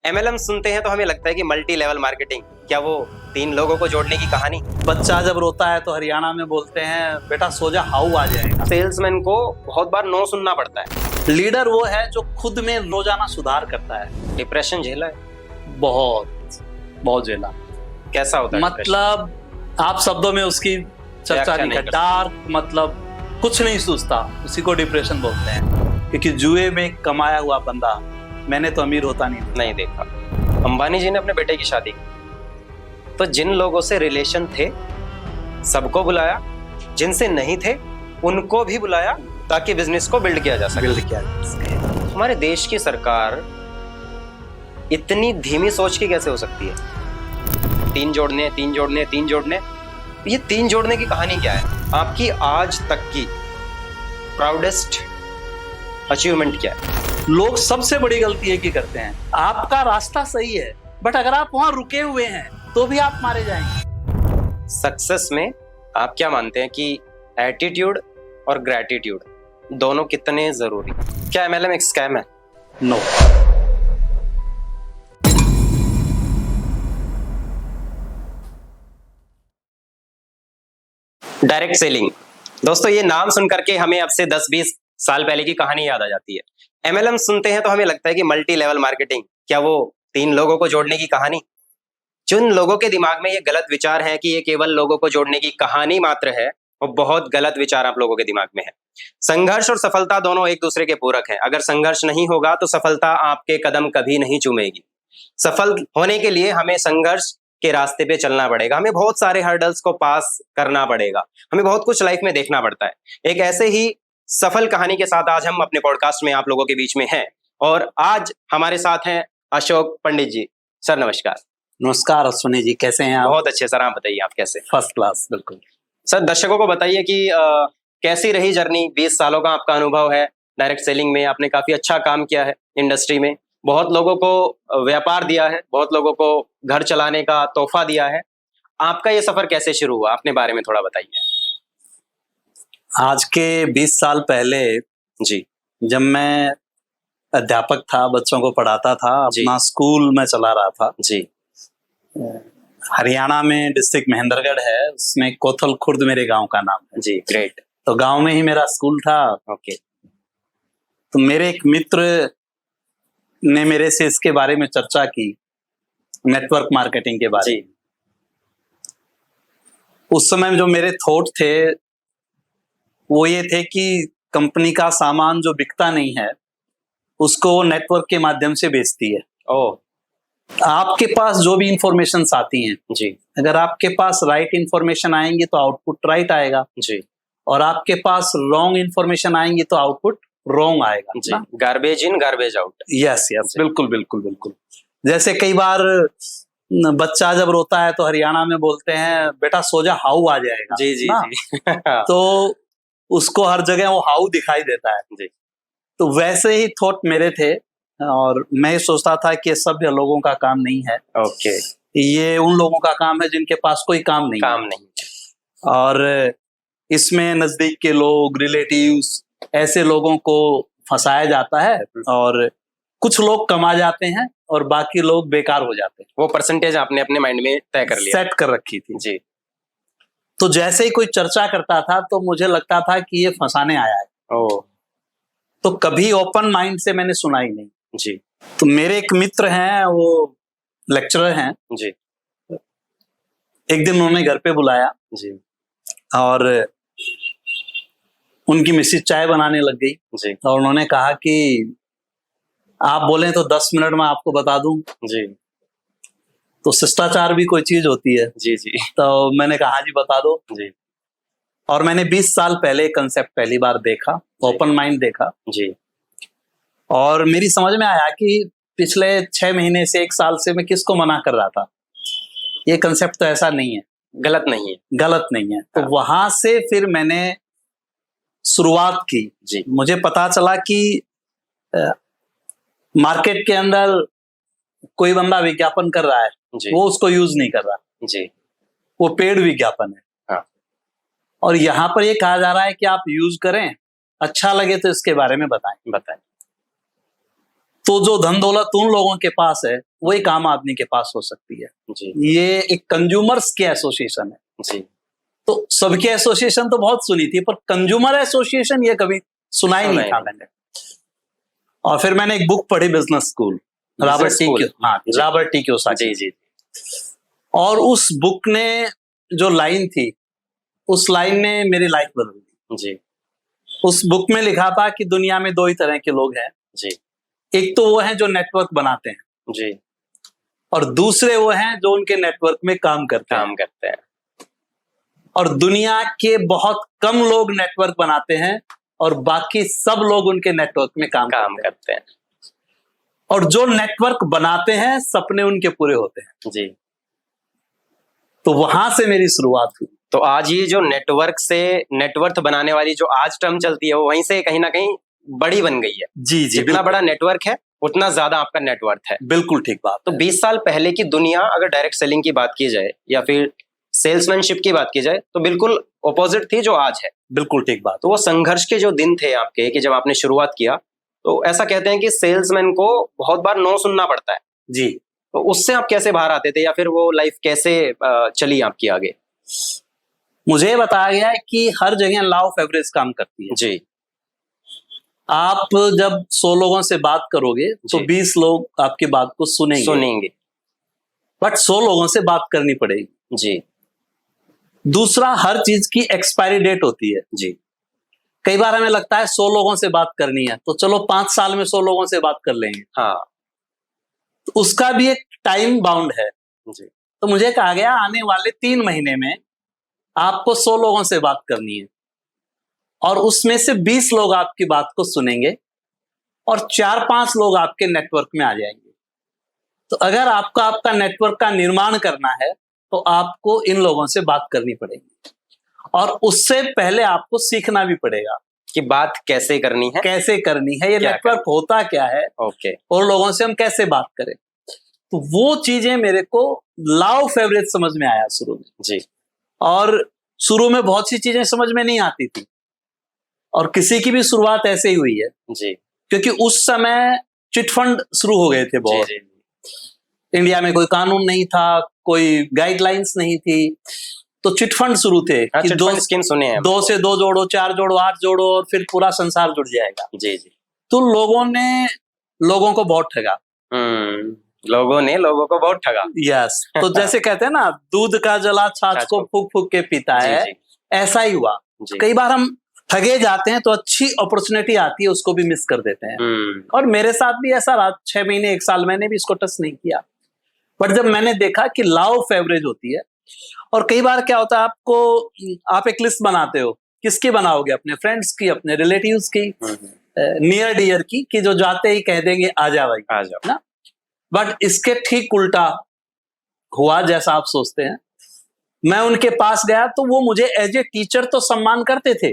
MLM सुनते हैं तो हमें लगता है कि मल्टी लेवल मार्केटिंग, क्या वो 3 लोगों को जोड़ने की कहानी? बच्चा जब रोता है तो हरियाणा में बोलते हैं बेटा सो जा हाउ आ जाएगा। सेल्समैन को बहुत बार नो सुनना पड़ता है। लीडर वो है जो खुद में रोजाना सुधार करता है। डिप्रेशन झेला है? बहुत बहुत झेला। कैसा होता है मतलब आप शब्दों में उसकी चर्चा व्याख्या नहीं नहीं कर। कर डार्क मतलब कुछ नहीं सोचता, उसी को डिप्रेशन बोलते हैं। क्योंकि जुए में कमाया हुआ बंदा मैंने तो अमीर होता नहीं देखा। अंबानी जी ने अपने बेटे की शादी की तो जिन लोगों से रिलेशन थे सबको बुलाया, जिनसे नहीं थे उनको भी बुलाया ताकि बिजनेस को बिल्ड किया जा सके। हमारे देश की सरकार इतनी धीमी सोच की कैसे हो सकती है? 3 जोड़ने, 3 जोड़ने, 3 जोड़ने। ये 3 जोड़ने की कहानी क्या है? आपकी आज तक की प्राउडेस्ट अचीवमेंट क्या है? लोग सबसे बड़ी गलती एक ही करते हैं, आपका रास्ता सही है बट अगर आप वहां रुके हुए हैं तो भी आप मारे जाएंगे। सक्सेस में आप क्या मानते हैं कि एटीट्यूड और ग्रैटिट्यूड दोनों कितने जरूरी? क्या एमएलएम एक स्कैम है? नो। डायरेक्ट सेलिंग, दोस्तों ये नाम सुन करके हमें अब से 10-20 साल पहले की कहानी याद आ जाती है। एमएलएम सुनते हैं तो हमें लगता है कि मल्टी लेवल मार्केटिंग, क्या वो 3 लोगों को जोड़ने की कहानी? जिन लोगों के दिमाग में ये गलत विचार है कि ये केवल लोगों को जोड़ने की कहानी मात्र है, वो बहुत गलत विचार आप लोगों के दिमाग में है। संघर्ष और सफलता दोनों एक दूसरे के पूरक हैं। अगर संघर्ष नहीं होगा तो सफलता आपके कदम कभी नहीं चूमेगी। सफल होने के लिए हमें संघर्ष के रास्ते पे चलना पड़ेगा, हमें बहुत सारे हर्डल्स को पास करना पड़ेगा, हमें बहुत कुछ लाइफ में देखना पड़ता है। एक ऐसे ही सफल कहानी के साथ आज हम अपने पॉडकास्ट में आप लोगों के बीच में हैं और आज हमारे साथ हैं अशोक पंडित जी। सर नमस्कार। नमस्कार अश्विनी जी, कैसे हैं आप? बहुत अच्छे सर, आप बताइए आप कैसे? First class. बिल्कुल सर, दर्शकों को बताइए कि कैसी रही जर्नी? 20 सालों का आपका अनुभव है डायरेक्ट सेलिंग में, आपने काफी अच्छा काम किया है इंडस्ट्री में, बहुत लोगों को व्यापार दिया है, बहुत लोगों को घर चलाने का तोहफा दिया है। आपका ये सफर कैसे शुरू हुआ, अपने बारे में थोड़ा बताइए। आज के 20 साल पहले जी जब मैं अध्यापक था, बच्चों को पढ़ाता था, अपना स्कूल में चला रहा था। जी। हरियाणा में डिस्ट्रिक्ट महेंद्रगढ़ है, उसमें कोथल खुर्द मेरे गांव का नाम है। जी, ग्रेट। तो गांव में ही मेरा स्कूल था। ओके। तो मेरे एक मित्र ने मेरे से इसके बारे में चर्चा की, नेटवर्क मार्केटिंग के बारे में। उस समय जो मेरे थॉट थे वो ये थे कि कंपनी का सामान जो बिकता नहीं है उसको नेटवर्क के माध्यम से बेचती है। ओह। आपके पास जो भी इंफॉर्मेशन आती हैं जी। अगर आपके पास राइट इंफॉर्मेशन आएंगी तो आउटपुट राइट आएगा जी। और आपके पास रॉन्ग इंफॉर्मेशन आएंगी तो आउटपुट रॉन्ग आएगा जी। Garbage in garbage out. Yes yes, बिल्कुल बिल्कुल बिल्कुल। जैसे कई बार बच्चा जब रोता है तो हरियाणा में बोलते हैं बेटा सो जा हाउ आ जाएगा। जी जी जी। तो उसको हर जगह वो हाउ दिखाई देता है। जी। तो वैसे ही थॉट मेरे थे और मैं सोचता था कि ये सभ्य लोगों का काम नहीं है। ओके। ये उन लोगों का काम है जिनके पास कोई काम नहीं है। और इसमें नजदीक के लोग, रिलेटिव्स, ऐसे लोगों को फंसाया जाता है और कुछ लोग कमा जाते हैं और बाकी लोग बेकार हो जाते हैं। वो परसेंटेज आपने अपने माइंड में तय कर लिया, सेट कर रखी थी। जी। तो जैसे ही कोई चर्चा करता था तो मुझे लगता था कि ये फंसाने आया है। ओह। तो कभी ओपन माइंड से मैंने सुना ही नहीं। जी। तो मेरे एक मित्र हैं, वो लेक्चरर हैं। जी। एक दिन उन्होंने घर पे बुलाया जी। और उनकी मिसेज चाय बनाने लग गई। जी। और उन्होंने कहा कि आप बोले तो 10 मिनट में आपको बता दूं। जी। तो शिष्टाचार भी कोई चीज होती है। जी जी। तो मैंने कहा जी बता दो। जी। और मैंने 20 साल पहले कंसेप्ट पहली बार देखा, ओपन माइंड देखा। जी। और मेरी समझ में आया कि पिछले 6 महीने से 1 साल से मैं किसको मना कर रहा था, ये कंसेप्ट तो ऐसा नहीं है, गलत नहीं है, गलत नहीं है। तो वहां से फिर मैंने शुरुआत की। जी। मुझे पता चला कि मार्केट के अंदर कोई बंदा विज्ञापन कर रहा है, वो उसको यूज नहीं कर रहा। जी। वो पेड विज्ञापन है। हाँ। और यहाँ पर ये कहा जा रहा है कि आप यूज करें, अच्छा लगे तो इसके बारे में बताएं। बताएं। तो जो धन दौलत उन लोगों के पास है वही काम आदमी के पास हो सकती है। जी ये एक कंज्यूमर्स की एसोसिएशन है। जी तो सबकी एसोसिएशन तो बहुत सुनी थी, पर कंज्यूमर एसोसिएशन ये कभी सुना ही नहीं था मैंने। और फिर मैंने एक बुक पढ़ी, business school, Robert T Kiyosaki. जी जी। और उस बुक ने जो लाइन थी, उस लाइन ने मेरी लाइफ बदल दी। जी उस बुक में लिखा था कि दुनिया में दो ही तरह के लोग हैं। जी एक तो वो हैं जो नेटवर्क बनाते हैं, जी, और दूसरे वो हैं जो उनके नेटवर्क में काम करते हैं। और दुनिया के बहुत कम लोग नेटवर्क बनाते हैं और बाकी सब लोग उनके नेटवर्क में काम करते हैं। और जो नेटवर्क बनाते हैं सपने उनके पूरे होते हैं। जी। तो वहां से मेरी शुरुआत हुई। तो आज ये जो नेटवर्क से नेटवर्थ बनाने वाली जो आज टर्म चलती है, वो वहीं से कहीं ना कहीं बड़ी बन गई है। जी जी, जितना बड़ा नेटवर्क है उतना ज्यादा आपका नेटवर्थ है। बिल्कुल ठीक बात। तो 20 साल पहले की दुनिया, अगर डायरेक्ट सेलिंग की बात की जाए या फिर सेल्समैनशिप की बात की जाए, तो बिल्कुल ऑपोजिट थी जो आज है। बिल्कुल ठीक बात। तो वो संघर्ष के जो दिन थे आपके, कि जब आपने शुरुआत किया, तो ऐसा कहते हैं कि सेल्समैन को बहुत बार नो सुनना पड़ता है। जी। तो उससे आप कैसे बाहर आते थे, या फिर वो लाइफ कैसे चली आपकी आगे? मुझे बताया गया है कि हर जगह लॉ ऑफ एवरेज काम करती है। जी। आप जब 100 लोगों से बात करोगे तो 20 लोग आपकी बात को सुनेंगे, बट 100 लोगों से बात करनी पड़ेगी। जी। दूसरा, हर चीज की एक्सपायरी डेट होती है। जी। कई बार हमें लगता है 100 लोगों से बात करनी है, तो चलो 5 साल में 100 लोगों से बात कर लेंगे। हाँ। तो उसका भी एक टाइम बाउंड है। जी। तो मुझे कहा गया आने वाले 3 महीने में आपको 100 लोगों से बात करनी है, और उसमें से 20 लोग आपकी बात को सुनेंगे और 4-5 लोग आपके नेटवर्क में आ जाएंगे। तो अगर आपका नेटवर्क का निर्माण करना है तो आपको इन लोगों से बात करनी पड़ेगी, और उससे पहले आपको सीखना भी पड़ेगा कि बात कैसे करनी है, ये नेटवर्क होता क्या है, और लोगों से हम कैसे बात करें। तो वो चीजें मेरे को लॉ ऑफ एवरेज समझ में आया शुरू में। जी। और शुरू में बहुत सी चीजें समझ में नहीं आती थी, और किसी की भी शुरुआत ऐसे ही हुई है। जी। क्योंकि उस समय चिटफंड शुरू हो गए थे बहुत। जी। इंडिया में कोई कानून नहीं था, कोई गाइडलाइंस नहीं थी, तो चिटफंड शुरू थे कि 2 स्कीम सुने हैं, 2 से 2 जोड़ो, 4 जोड़ो, 8 जोड़ो, और फिर पूरा संसार जुड़ जाएगा। जी जी। तो लोगों ने लोगों को बहुत ठगा। लोगों ने लोगों को बहुत ठगा। यस। तो जैसे कहते हैं ना, दूध का जला छाछ को फूक फूक के पीता है, ऐसा ही हुआ। कई बार हम ठगे जाते हैं तो अच्छी अपॉर्चुनिटी आती है, उसको भी मिस कर देते हैं। और मेरे साथ भी ऐसा रहा। 6 महीने 1 साल मैंने भी इसको टच नहीं किया, बट जब मैंने देखा कि लॉ ऑफ एवरेज होती है, और कई बार क्या होता है, आप एक लिस्ट बनाते हो, किसकी बनाओगे? अपने फ्रेंड्स की, अपने रिलेटिव्स की, नियर डियर की, कि जो जाते ही कह देंगे आ जा भाई, आ जाओ ना। बट इसके ठीक उल्टा हुआ जैसा आप सोचते हैं। मैं उनके पास गया तो वो मुझे एज ए टीचर तो सम्मान करते थे,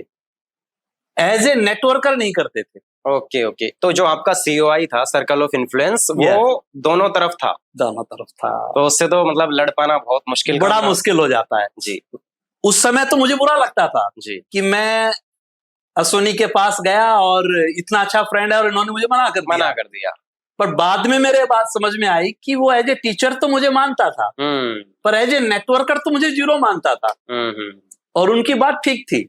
एज ए नेटवर्कर नहीं करते थे। ओके। तो जो आपका COI था, सर्कल ऑफ इन्फ्लुएंस, वो दोनों तरफ था। तो उससे तो मतलब लड़ पाना बहुत मुश्किल, बड़ा मुश्किल हो जाता है। जी। उस समय तो मुझे बुरा लगता था जी, कि मैं अश्विनी के पास गया और इतना अच्छा फ्रेंड है और इन्होंने मुझे मना कर दिया। पर बाद में मेरे बात समझ में आई कि वो एज ए टीचर तो मुझे मानता था, पर एज ए नेटवर्कर तो मुझे 0 मानता था। और उनकी बात ठीक थी।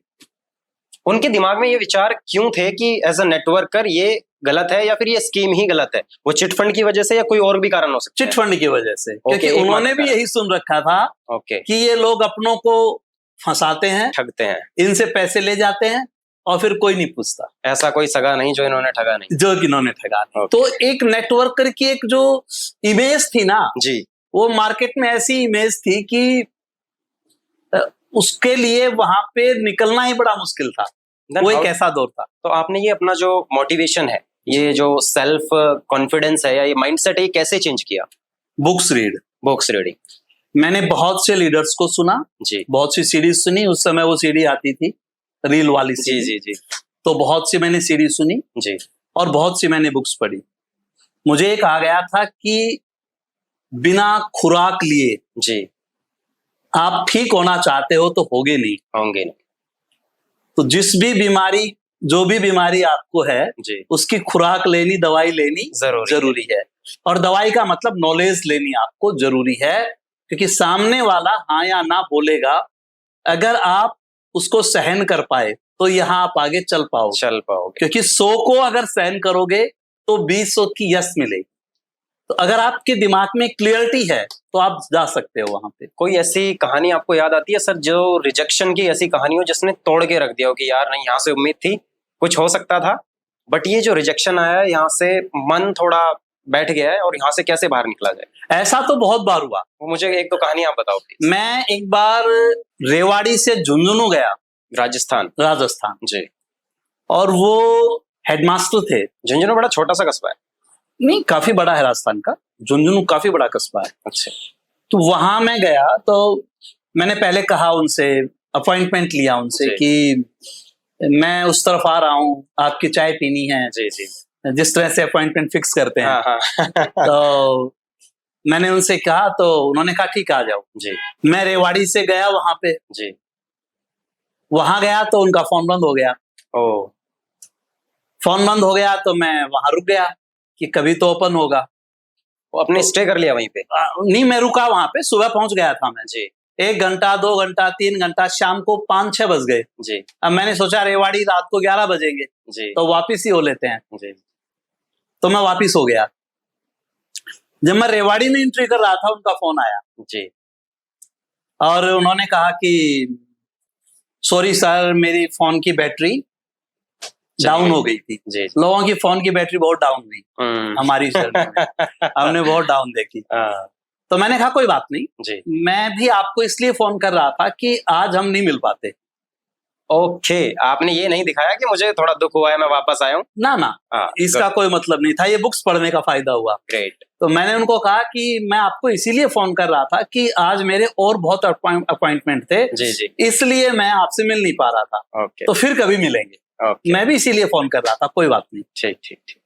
उनके दिमाग में ये विचार क्यों थे कि एज अ नेटवर्कर ये गलत है, या फिर ये स्कीम ही गलत है? वो चिटफंड की वजह से, या कोई और भी कारण हो सकता है? चिटफंड की वजह से, क्योंकि उन्होंने भी यही सुन रखा था कि ये लोग अपनों को फंसाते हैं, ठगते हैं, इनसे पैसे ले जाते हैं और फिर कोई नहीं पूछता। ऐसा कोई सगा नहीं जो इन्होंने ठगा नहीं। तो एक नेटवर्कर की एक जो इमेज थी ना जी, वो मार्केट में ऐसी इमेज थी कि उसके लिए वहां पे निकलना ही बड़ा मुश्किल था। वो एक ऐसा दौर था। तो आपने ये अपना जो मोटिवेशन है, ये जो सेल्फ कॉन्फिडेंस है, या ये माइंडसेट है, ये कैसे चेंज किया? Books reading. मैंने बहुत से लीडर्स को सुना जी, बहुत सी सीरीज सुनी। उस समय वो सीडी आती थी, रील वाली सीडी। जी। तो बहुत सी मैंने सीरीज सुनी जी, और बहुत सी मैंने बुक्स पढ़ी। मुझे एक आ गया था कि बिना खुराक लिए जी आप ठीक होना चाहते हो तो होंगे नहीं। तो जो भी बीमारी आपको है जी, उसकी खुराक लेनी, दवाई लेनी जरूरी है। और दवाई का मतलब नॉलेज लेनी आपको जरूरी है, क्योंकि सामने वाला हाँ या ना बोलेगा, अगर आप उसको सहन कर पाए तो यहाँ आप आगे चल पाओगे, क्योंकि 100 को अगर सहन करोगे तो 20 की यश मिलेगी। तो अगर आपके दिमाग में क्लियरिटी है तो आप जा सकते हो वहां पे। कोई ऐसी कहानी आपको याद आती है सर, जो रिजेक्शन की ऐसी कहानी हो जिसने तोड़ के रख दिया हो कि यार नहीं, यहाँ से उम्मीद थी, कुछ हो सकता था, बट ये जो रिजेक्शन आया है, यहाँ से मन थोड़ा बैठ गया है और यहाँ से कैसे बाहर निकला जाए? ऐसा तो बहुत बार हुआ। वो मुझे एक दो कहानी आप बताओ प्लीज। मैं एक बार रेवाड़ी से झुंझुनू गया, राजस्थान जी, और वो हेडमास्टर थे। झुंझुनू बड़ा छोटा सा कस्बा है? नहीं, काफी बड़ा है राजस्थान का, झुंझुनू काफी बड़ा कस्बा है। अच्छा। तो वहां मैं गया तो मैंने पहले कहा उनसे, अपॉइंटमेंट लिया उनसे कि मैं उस तरफ आ रहा हूँ, आपकी चाय पीनी है। जी जी, जिस तरह से अपॉइंटमेंट फिक्स करते हैं। हाँ। तो मैंने उनसे कहा तो उन्होंने कहा ठीक आ जाओ जी। मैं रेवाड़ी से गया वहां पे जी। वहां गया तो उनका फोन बंद हो गया। फोन बंद हो गया तो मैं वहां रुक गया कि कभी तो ओपन होगा। वो अपने स्टे कर लिया वहीं पे? नहीं, मैं रुका वहां पे, सुबह पहुंच गया था मैं जी। 1 घंटा 2 घंटा 3 घंटा, शाम को 5-6 बज गए जी। अब मैंने सोचा रेवाड़ी रात को 11 बजेंगे जी। तो वापिस ही हो लेते हैं जी। तो मैं वापिस हो गया। जब मैं रेवाड़ी में एंट्री कर रहा था उनका फोन आया जी। और उन्होंने कहा कि सॉरी सर, मेरी फोन की बैटरी डाउन हो गई थी। जी। लोगों की फोन की बैटरी बहुत डाउन हुई हमारी जर्नी में हमने बहुत डाउन देखी। तो मैंने कहा कोई बात नहीं जी। मैं भी आपको इसलिए फोन कर रहा था कि आज हम नहीं मिल पाते। ओके, आपने ये नहीं दिखाया कि मुझे थोड़ा दुख हुआ है, मैं वापस आया हूँ? ना, इसका कोई मतलब नहीं था, ये बुक्स पढ़ने का फायदा हुआ। ग्रेट। तो मैंने उनको कहा कि मैं आपको इसीलिए फोन कर रहा था कि आज मेरे और बहुत अपॉइंटमेंट थे। जी जी। इसलिए मैं आपसे मिल नहीं पा रहा था। ओके। तो फिर कभी मिलेंगे। ओके। मैं भी इसीलिए फोन कर रहा था, कोई बात नहीं। ठीक ठीक ठीक।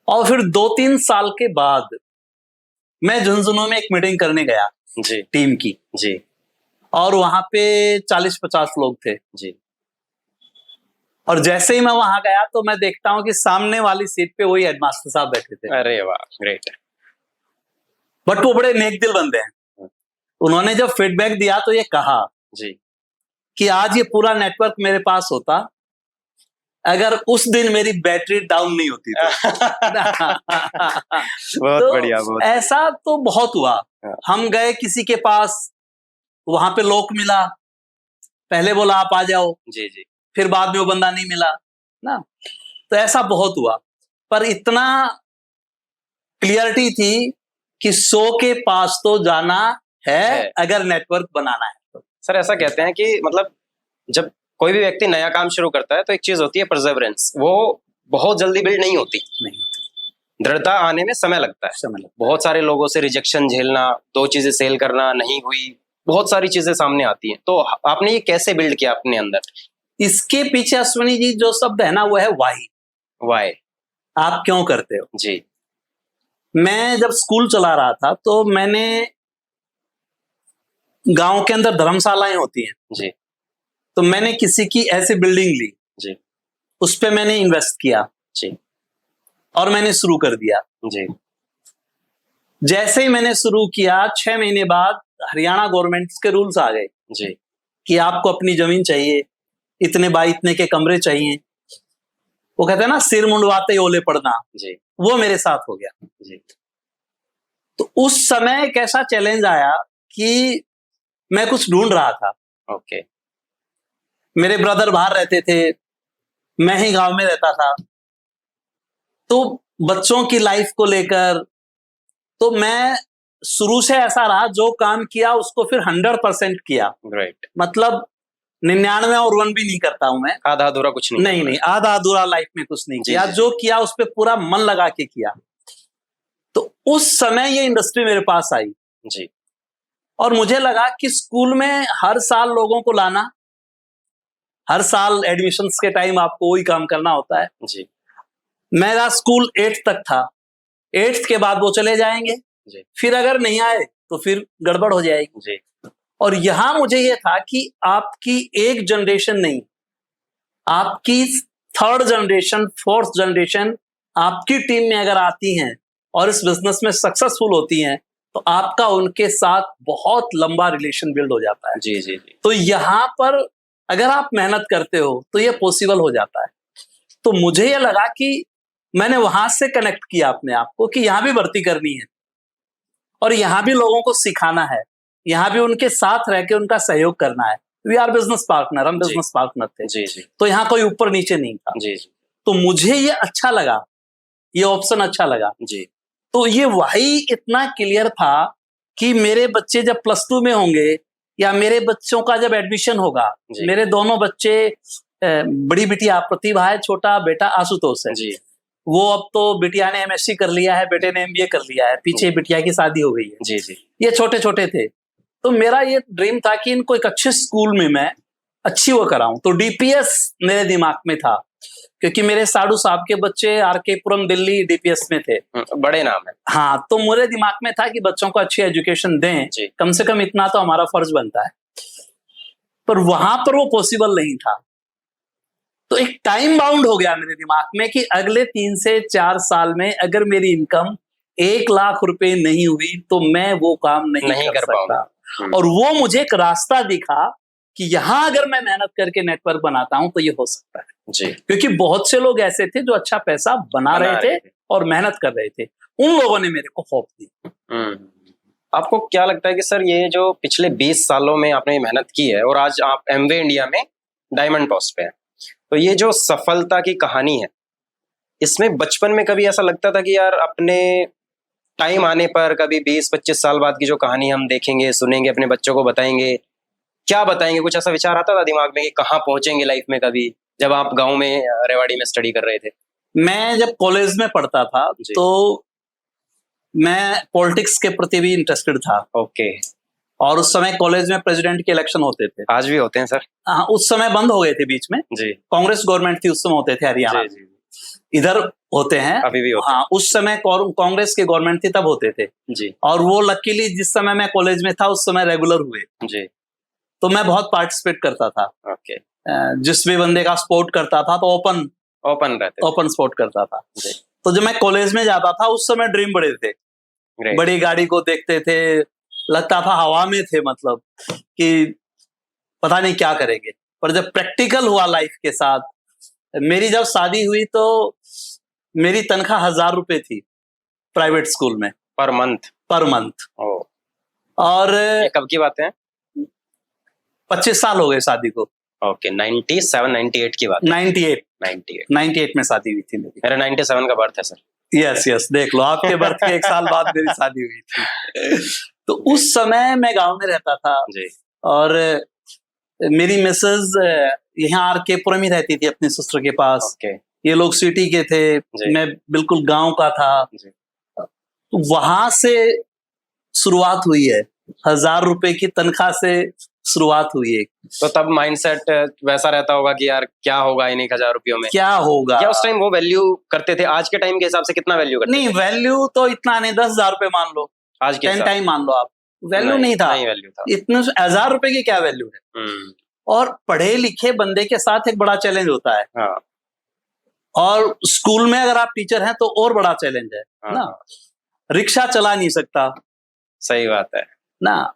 और फिर 2-3 साल के बाद मैं झुंझुनू में एक मीटिंग करने गया जी। टीम की जी। और वहां पे 40-50 लोग थे जी। और जैसे ही मैं वहां गया तो मैं देखता हूँ कि सामने वाली सीट पे वही हेडमास्टर साहब बैठे थे। अरे वाह, ग्रेट। बट वो बड़े नेक दिल बंदे हैं। उन्होंने जब फीडबैक दिया तो ये कहा जी कि आज ये पूरा नेटवर्क मेरे पास होता अगर उस दिन मेरी बैटरी डाउन नहीं होती तो। बहुत तो बढ़िया। बहुत ऐसा तो बहुत हुआ। हम गए किसी के पास, वहां पे लोक मिला, पहले बोला आप आ जाओ। जी जी। फिर बाद में वो बंदा नहीं मिला ना। तो ऐसा बहुत हुआ, पर इतना क्लियरिटी थी कि 100 के पास तो जाना है अगर नेटवर्क बनाना है तो। सर ऐसा कहते हैं कि मतलब जब कोई भी व्यक्ति नया काम शुरू करता है तो एक चीज होती है परसेवरेंस, वो बहुत जल्दी बिल्ड नहीं होती। दृढ़ता आने में समय लगता है। बहुत सारे लोगों से रिजेक्शन झेलना, 2 चीजें सेल करना नहीं हुई, बहुत सारी चीजें सामने आती हैं। तो आपने ये कैसे बिल्ड किया अपने अंदर? इसके पीछे अश्विनी जी जो शब्द है ना वो है वाई। आप क्यों करते हो? जी। मैं जब स्कूल चला रहा था तो मैंने, गांव के अंदर धर्मशालाएं होती हैं जी, तो मैंने किसी की ऐसी बिल्डिंग ली जी, उस पे मैंने इन्वेस्ट किया जी, और मैंने शुरू कर दिया जी। जैसे ही मैंने शुरू किया 6 महीने बाद हरियाणा गवर्नमेंट के रूल्स आ गए जी कि आपको अपनी जमीन चाहिए, इतने बाई इतने के कमरे चाहिए। वो कहते हैं ना सिर मुंडवाते ही ओले पड़ना, जी, वो मेरे साथ हो गया। जी। तो उस समय एक ऐसा चैलेंज आया कि मैं कुछ ढूंढ रहा था। ओके। मेरे ब्रदर बाहर रहते थे, मैं ही गांव में रहता था। तो बच्चों की लाइफ को लेकर तो मैं शुरू से ऐसा रहा, जो काम किया उसको फिर 100% किया। राइट। मतलब 99 और 1 भी नहीं करता हूं मैं, आधा अधूरा कुछ नहीं। नहीं, आधा अधूरा लाइफ में कुछ नहीं किया। जो किया उस पर पूरा मन लगा के किया। तो उस समय ये इंडस्ट्री मेरे पास आई जी। और मुझे लगा कि स्कूल में हर साल लोगों को लाना, हर साल एडमिशन्स के टाइम आपको वही काम करना होता है जी। मेरा स्कूल 8th तक था, 8th के बाद वो चले जाएंगे जी। फिर अगर नहीं आए तो फिर गड़बड़ हो जाएगी जी। और यहां मुझे ये था कि आपकी एक जनरेशन नहीं, आपकी 3rd जनरेशन 4th जनरेशन आपकी टीम में अगर आती हैं और इस बिजनेस में सक्सेसफुल होती हैं तो आपका उनके साथ बहुत लंबा रिलेशन बिल्ड हो जाता है। जी जी जी। तो यहाँ पर अगर आप मेहनत करते हो तो ये पॉसिबल हो जाता है। तो मुझे ये लगा कि मैंने वहां से कनेक्ट किया अपने आप को कि यहाँ भी भर्ती करनी है और यहाँ भी लोगों को सिखाना है, यहाँ भी उनके साथ रह के उनका सहयोग करना है। वी आर बिजनेस पार्टनर, हम बिजनेस पार्टनर थे। जी जी। तो यहाँ कोई ऊपर नीचे नहीं था। जी जी। तो मुझे ये अच्छा लगा, ये ऑप्शन अच्छा लगा जी। तो ये वही इतना क्लियर था कि मेरे बच्चे जब +2 में होंगे या मेरे बच्चों का जब एडमिशन होगा, मेरे दोनों बच्चे, बड़ी बिटिया प्रतिभा है, छोटा बेटा आशुतोष है जी। वो अब तो बिटिया ने MSc कर लिया है, बेटे ने MBA कर लिया है, पीछे बिटिया की शादी हो गई है। जी जी। ये छोटे छोटे थे। तो मेरा ये ड्रीम था कि इनको एक अच्छे स्कूल में मैं अच्छी वो कराऊं। तो DPS मेरे दिमाग में था क्योंकि मेरे साडू साहब के बच्चे RK पुरम दिल्ली DPS में थे। बड़े नाम है। हाँ, तो मेरे दिमाग में था कि बच्चों को अच्छी एजुकेशन दें, कम से कम इतना तो हमारा फर्ज बनता है। पर वहां पर वो पॉसिबल नहीं था। तो एक टाइम बाउंड हो गया मेरे दिमाग में कि अगले 3 से 4 साल में अगर मेरी इनकम 1 लाख रुपए नहीं हुई तो मैं वो काम नहीं कर सकता। और वो मुझे एक रास्ता दिखा कि यहां अगर मैं मेहनत करके नेटवर्क बनाता हूं तो ये हो सकता है जी। क्योंकि बहुत से लोग ऐसे थे जो अच्छा पैसा बना रहे थे और मेहनत कर रहे थे। उन लोगों ने मेरे को होप दी। आपको क्या लगता है कि सर ये जो पिछले 20 सालों में आपने मेहनत की है और आज आप एमवे इंडिया में डायमंड पोस्ट पे हैं, तो ये जो सफलता की कहानी है, इसमें बचपन में कभी ऐसा लगता था कि यार अपने टाइम आने पर कभी 20-25 साल बाद की जो कहानी हम देखेंगे, सुनेंगे, अपने बच्चों को बताएंगे, क्या बताएंगे? कुछ ऐसा विचार आता था दिमाग में कि कहाँ पहुंचेंगे लाइफ में कभी, जब आप गांव में रेवाड़ी में स्टडी कर रहे थे? मैं जब कॉलेज में पढ़ता था तो मैं पॉलिटिक्स के प्रति भी इंटरेस्टेड था। ओके। और उस समय कॉलेज में प्रेसिडेंट के इलेक्शन होते थे। आज भी होते हैं सर? हाँ, उस समय बंद हो गए थे बीच में जी। कांग्रेस गवर्नमेंट थी उस समय, होते थे हरियाणा। जी, जी। इधर होते हैं अभी भी होते। हाँ, उस समय कांग्रेस की गवर्नमेंट थी तब होते थे जी। और वो लकीली जिस समय मैं कॉलेज में था उस समय रेगुलर हुए जी। तो मैं बहुत पार्टिसिपेट करता था। ओके। जिस भी बंदे का सपोर्ट करता था तो ओपन सपोर्ट करता था। तो जब मैं कॉलेज में जाता था उस समय ड्रीम बड़े थे, बड़ी गाड़ी को देखते थे, लगता था हवा में थे, मतलब कि पता नहीं क्या करेंगे। पर जब प्रैक्टिकल हुआ लाइफ के साथ, मेरी जब शादी हुई तो मेरी तनख्वाह 1000 रुपए थी प्राइवेट स्कूल में पर मंथ। और ये कब की बात है? 25 साल हो गए शादी को। ओके, 97-98 की बात। 98 में शादी हुई थी मेरी। मेरा 97 का बर्थ है सर। यस, देख लो, आपके बर्थ के 1 साल बाद मेरी शादी हुई थी। तो उस समय मैं गांव में रहता था जी। और मेरी मिसेज यहाँ RK पुरम ही रहती थी अपने सिस्टर के पास। ये लोग सिटी के थे, मैं बिल्कुल गांव का था। तो वहां से शुरुआत हुई है, 1000 रुपए की तनख्वाह से शुरुआत हुई है। तो तब माइंडसेट वैसा रहता होगा कि यार क्या होगा इन 1000 रुपयों में, क्या होगा? क्या उस टाइम वो वैल्यू करते थे? आज के टाइम के हिसाब से कितना वैल्यू करते नहीं, वैल्यू तो इतना नहीं, 10,000 रुपए मान लो, आज के 10 टाइम मान लो आप, वैल्यू नहीं था। वैल्यू था इतने 1000 रुपए की क्या वैल्यू है? और पढ़े लिखे बंदे के साथ एक बड़ा चैलेंज होता है। हाँ। और स्कूल में अगर आप टीचर हैं तो और बड़ा चैलेंज है। हाँ। ना, रिक्शा चला नहीं सकता। सही बात है ना।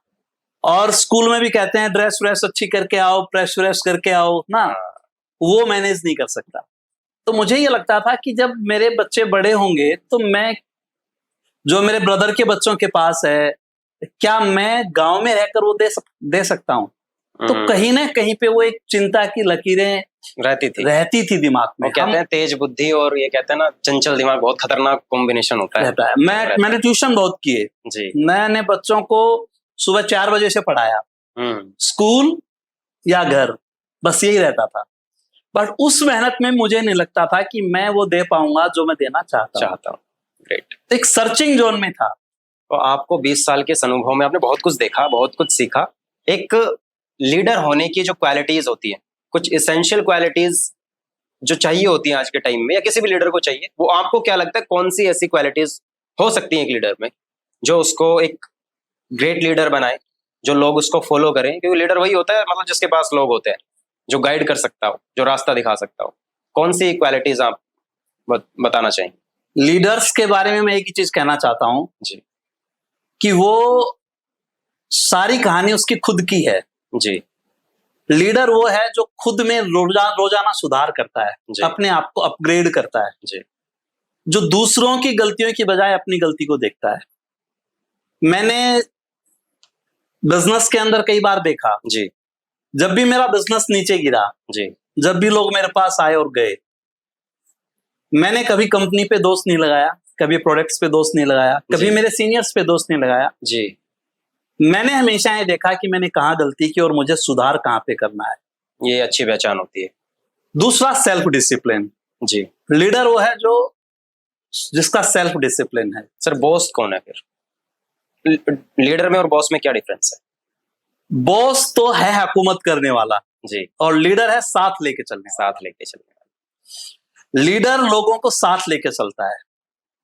और स्कूल में भी कहते हैं ड्रेस व्रेस अच्छी करके आओ, प्रेस व्रेस करके आओ ना। वो मैनेज नहीं कर सकता। तो मुझे ये लगता था कि जब मेरे बच्चे बड़े होंगे तो मैं, जो मेरे ब्रदर के बच्चों के पास है, क्या मैं गांव में रहकर वो दे सकता हूँ? तो कहीं ना कहीं पे वो एक चिंता की लकीरें रहती थी दिमाग में। कहते हैं तेज बुद्धि और ये कहते हैं ना चंचल दिमाग, बहुत खतरनाक कॉम्बिनेशन होता है। मैंने ट्यूशन बहुत किए जी। मैंने बच्चों को सुबह 4 बजे से पढ़ाया, स्कूल या घर, बस यही रहता था। बट उस मेहनत में मुझे नहीं लगता था कि मैं वो दे पाऊंगा जो मैं देना चाहता हूँ। ग्रेट। तो एक सर्चिंग जोन में था। तो आपको 20 साल के अनुभव में आपने बहुत कुछ देखा, बहुत कुछ सीखा। एक लीडर होने की जो क्वालिटीज होती है, कुछ एसेंशियल क्वालिटीज जो चाहिए होती हैं आज के टाइम में या किसी भी लीडर को चाहिए, वो आपको क्या लगता है कौन सी ऐसी क्वालिटीज हो सकती है एक लीडर में जो उसको एक ग्रेट लीडर बनाए, जो लोग उसको फॉलो करें? क्योंकि लीडर वही होता है मतलब जिसके पास लोग होते हैं, जो गाइड कर सकता हो, जो रास्ता दिखा सकता हो। कौन सी क्वालिटीज आप बताना चाहेंगे? लीडर्स के बारे में मैं एक ही चीज कहना चाहता हूं जी कि वो सारी कहानी उसकी खुद की है। जी लीडर वो है जो खुद में रोजाना सुधार करता है, जी अपने आप को अपग्रेड करता है, जी जो दूसरों की गलतियों की बजाय अपनी गलती को देखता है। मैंने बिजनेस के अंदर कई बार देखा, जी जब भी मेरा बिजनेस नीचे गिरा, जी जब भी लोग मेरे पास आए और गए, मैंने कभी कंपनी पे दोष नहीं लगाया, कभी प्रोडक्ट्स पे दोष नहीं लगाया, कभी जी मेरे सीनियर्स पे दोष नहीं लगाया। जी मैंने हमेशा ये देखा कि मैंने कहाँ गलती की और मुझे सुधार कहाँ पे करना है। ये अच्छी पहचान होती है। दूसरा, सेल्फ डिसिप्लिन। जी लीडर वो है जो जिसका सेल्फ डिसिप्लिन है। सर बॉस कौन है फिर? लीडर में और बॉस में क्या डिफरेंस है? बॉस तो है हुकूमत करने वाला जी और लीडर है साथ लेके चलने वाला। साथ लेके चलने वाला। लीडर लोगों को साथ लेके चलता है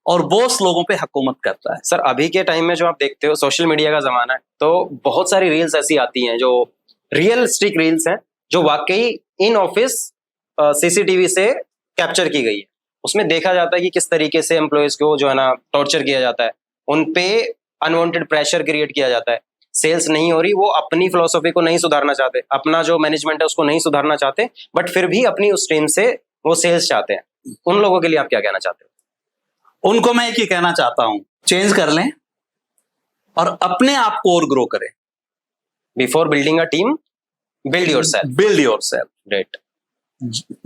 और बॉस लोगों पे हुकूमत करता है। सर अभी के टाइम में जो आप देखते हो सोशल मीडिया का जमाना है, तो बहुत सारी रील्स ऐसी आती हैं जो रियलिस्टिक रील्स हैं, जो वाकई इन ऑफिस सीसीटीवी से कैप्चर की गई है। उसमें देखा जाता है कि किस तरीके से एम्प्लॉयज को जो है ना टॉर्चर किया जाता है, उन पे अनवांटेड प्रेशर क्रिएट किया जाता है। सेल्स नहीं हो रही, वो अपनी फिलोसफी को नहीं सुधारना चाहते, अपना जो मैनेजमेंट है उसको नहीं सुधारना चाहते, बट फिर भी अपनी उस टीम से वो सेल्स चाहते हैं। उन लोगों के लिए आप क्या कहना चाहते हो? उनको मैं एक ही कहना चाहता हूं, चेंज कर लें और अपने आप को और ग्रो करें। Before building a team, build yourself. Build yourself. Great.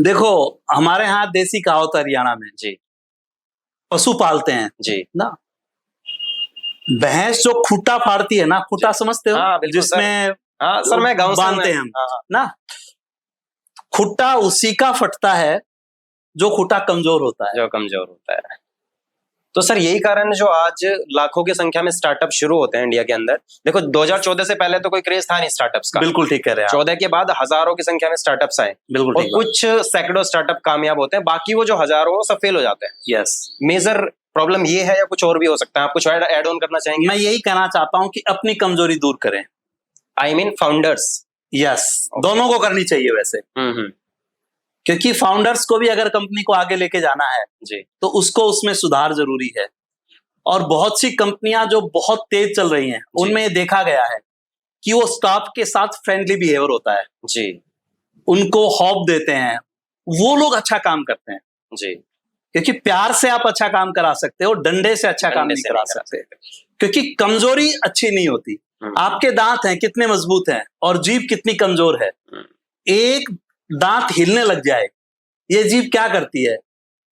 देखो, हमारे यहाँ देसी कहावत हरियाणा में, जी पशु पालते हैं जी ना, भैंस जो खूंटा फाड़ती है ना, खूंटा समझते हो? हाँ, बिल्कुल जिसमें हाँ सर, मैं गांव से बांधते हैं हम, हाँ, ना, खूंटा उसी का फटता है जो खूंटा कमजोर होता है। जो कमजोर होता है। तो सर यही कारण है जो आज लाखों की संख्या में स्टार्टअप शुरू होते हैं इंडिया के अंदर। देखो 2014 से पहले तो कोई क्रेज था नहीं स्टार्टअप्स का। बिल्कुल ठीक कह रहे हैं आप। 14 के बाद हजारों की संख्या में स्टार्टअप्स आए, बिल्कुल और ठीक बात। कुछ सैकड़ों स्टार्टअप कामयाब होते हैं, बाकी वो जो हजारों वो सब फेल हो जाते हैं। यस, मेजर प्रॉब्लम ये है या कुछ और भी हो सकता है? आप कुछ ऐड ऑन करना चाहेंगे? मैं यही कहना चाहता हूं कि अपनी कमजोरी दूर करें। I mean founders. यस, दोनों को करनी चाहिए वैसे, क्योंकि फाउंडर्स को भी अगर कंपनी को आगे लेके जाना है जी तो उसको उसमें सुधार जरूरी है। और बहुत सी कंपनियां जो बहुत तेज चल रही हैं, उनमें देखा गया है कि वो स्टाफ के साथ फ्रेंडली बिहेवियर होता है, जी उनको हॉप देते हैं, वो लोग अच्छा काम करते हैं। जी क्योंकि प्यार से आप अच्छा काम करा सकते हो, डंडे से अच्छा काम नहीं करा सकते। क्योंकि कमजोरी अच्छी नहीं होती। आपके दांत हैं कितने मजबूत हैं और जीभ कितनी कमजोर है, एक दांत हिलने लग जाए, ये जीभ क्या करती है?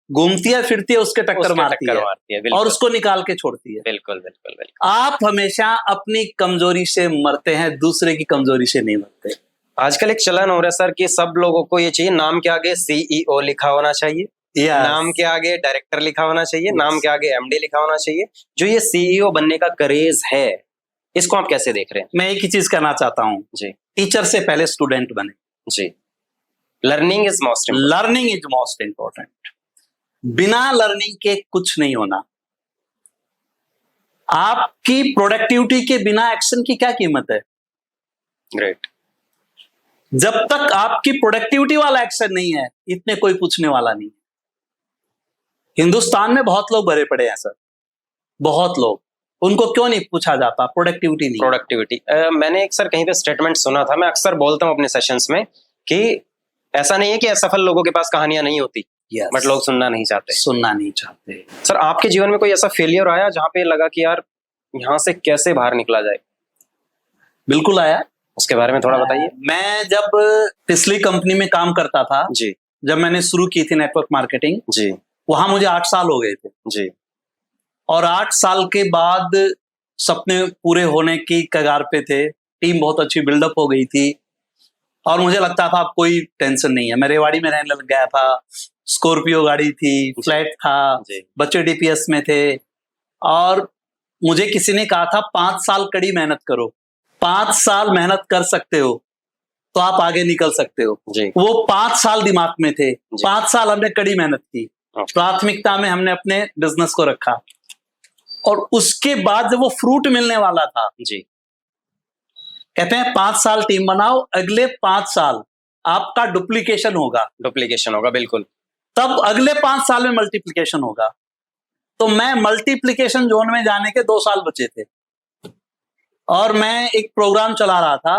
घूमती है, फिरती है, उसके टक्कर मारती है और उसको निकाल के छोड़ती है। बिल्कुल बिल्कुल बिल्कुल। आप हमेशा अपनी कमजोरी से मरते हैं, दूसरे की कमजोरी से नहीं मरते। आजकल एक चलन हो रहा है सर कि सब लोगों को ये चाहिए, नाम के आगे सीईओ लिखा होना चाहिए, नाम के आगे डायरेक्टर लिखा होना चाहिए, नाम के आगे एमडी लिखा होना चाहिए। जो ये सीईओ बनने का क्रेज है, इसको आप कैसे देख रहे हैं? मैं एक ही चीज कहना चाहता हूँ जी, टीचर से पहले स्टूडेंट बने। जी, learning is most important. Learning is most important. बिना लर्निंग के कुछ नहीं होना। आपकी प्रोडक्टिविटी के बिना एक्शन की क्या कीमत है? ग्रेट। जब तक आपकी प्रोडक्टिविटी वाला एक्शन नहीं है, इतने कोई पूछने वाला नहीं। हिंदुस्तान में बहुत लोग भरे पड़े हैं सर, बहुत लोग, उनको क्यों नहीं पूछा जाता? प्रोडक्टिविटी नहीं। प्रोडक्टिविटी मैंने एक सर कहीं पे स्टेटमेंट सुना था, मैं अक्सर बोलता हूं अपने सेशंस में कि ऐसा नहीं है कि असफल लोगों के पास कहानियां नहीं होती, बट लोग सुनना नहीं चाहते। सुनना नहीं चाहते। सर आपके जीवन में कोई ऐसा फेलियर आया जहां पे लगा कि यार यहाँ से कैसे बाहर निकला जाए? बिल्कुल आया। उसके बारे में थोड़ा बताइए। मैं जब पिछली कंपनी में काम करता था जी, जब मैंने शुरू की थी नेटवर्क मार्केटिंग जी, वहां मुझे 8 साल हो गए थे जी, और 8 साल के बाद सपने पूरे होने की कगार पे थे। टीम बहुत अच्छी बिल्डअप हो गई थी और मुझे लगता था अब कोई टेंशन नहीं है। मैं रेवाड़ी में रहने लग गया था, स्कॉर्पियो गाड़ी थी, फ्लैट था, बच्चे डीपीएस में थे और मुझे किसी ने कहा था 5 साल कड़ी मेहनत करो, 5 साल मेहनत कर सकते हो तो आप आगे निकल सकते हो। वो 5 साल दिमाग में थे, 5 साल हमने कड़ी मेहनत की, प्राथमिकता में हमने अपने बिजनेस को रखा और उसके बाद जब वो फ्रूट मिलने वाला था जी, कहते हैं 5 साल टीम बनाओ, अगले 5 साल आपका डुप्लीकेशन होगा। बिल्कुल। तब अगले 5 साल में मल्टीप्लीकेशन होगा। तो मैं मल्टीप्लिकेशन जोन में जाने के 2 साल बचे थे, और मैं एक प्रोग्राम चला रहा था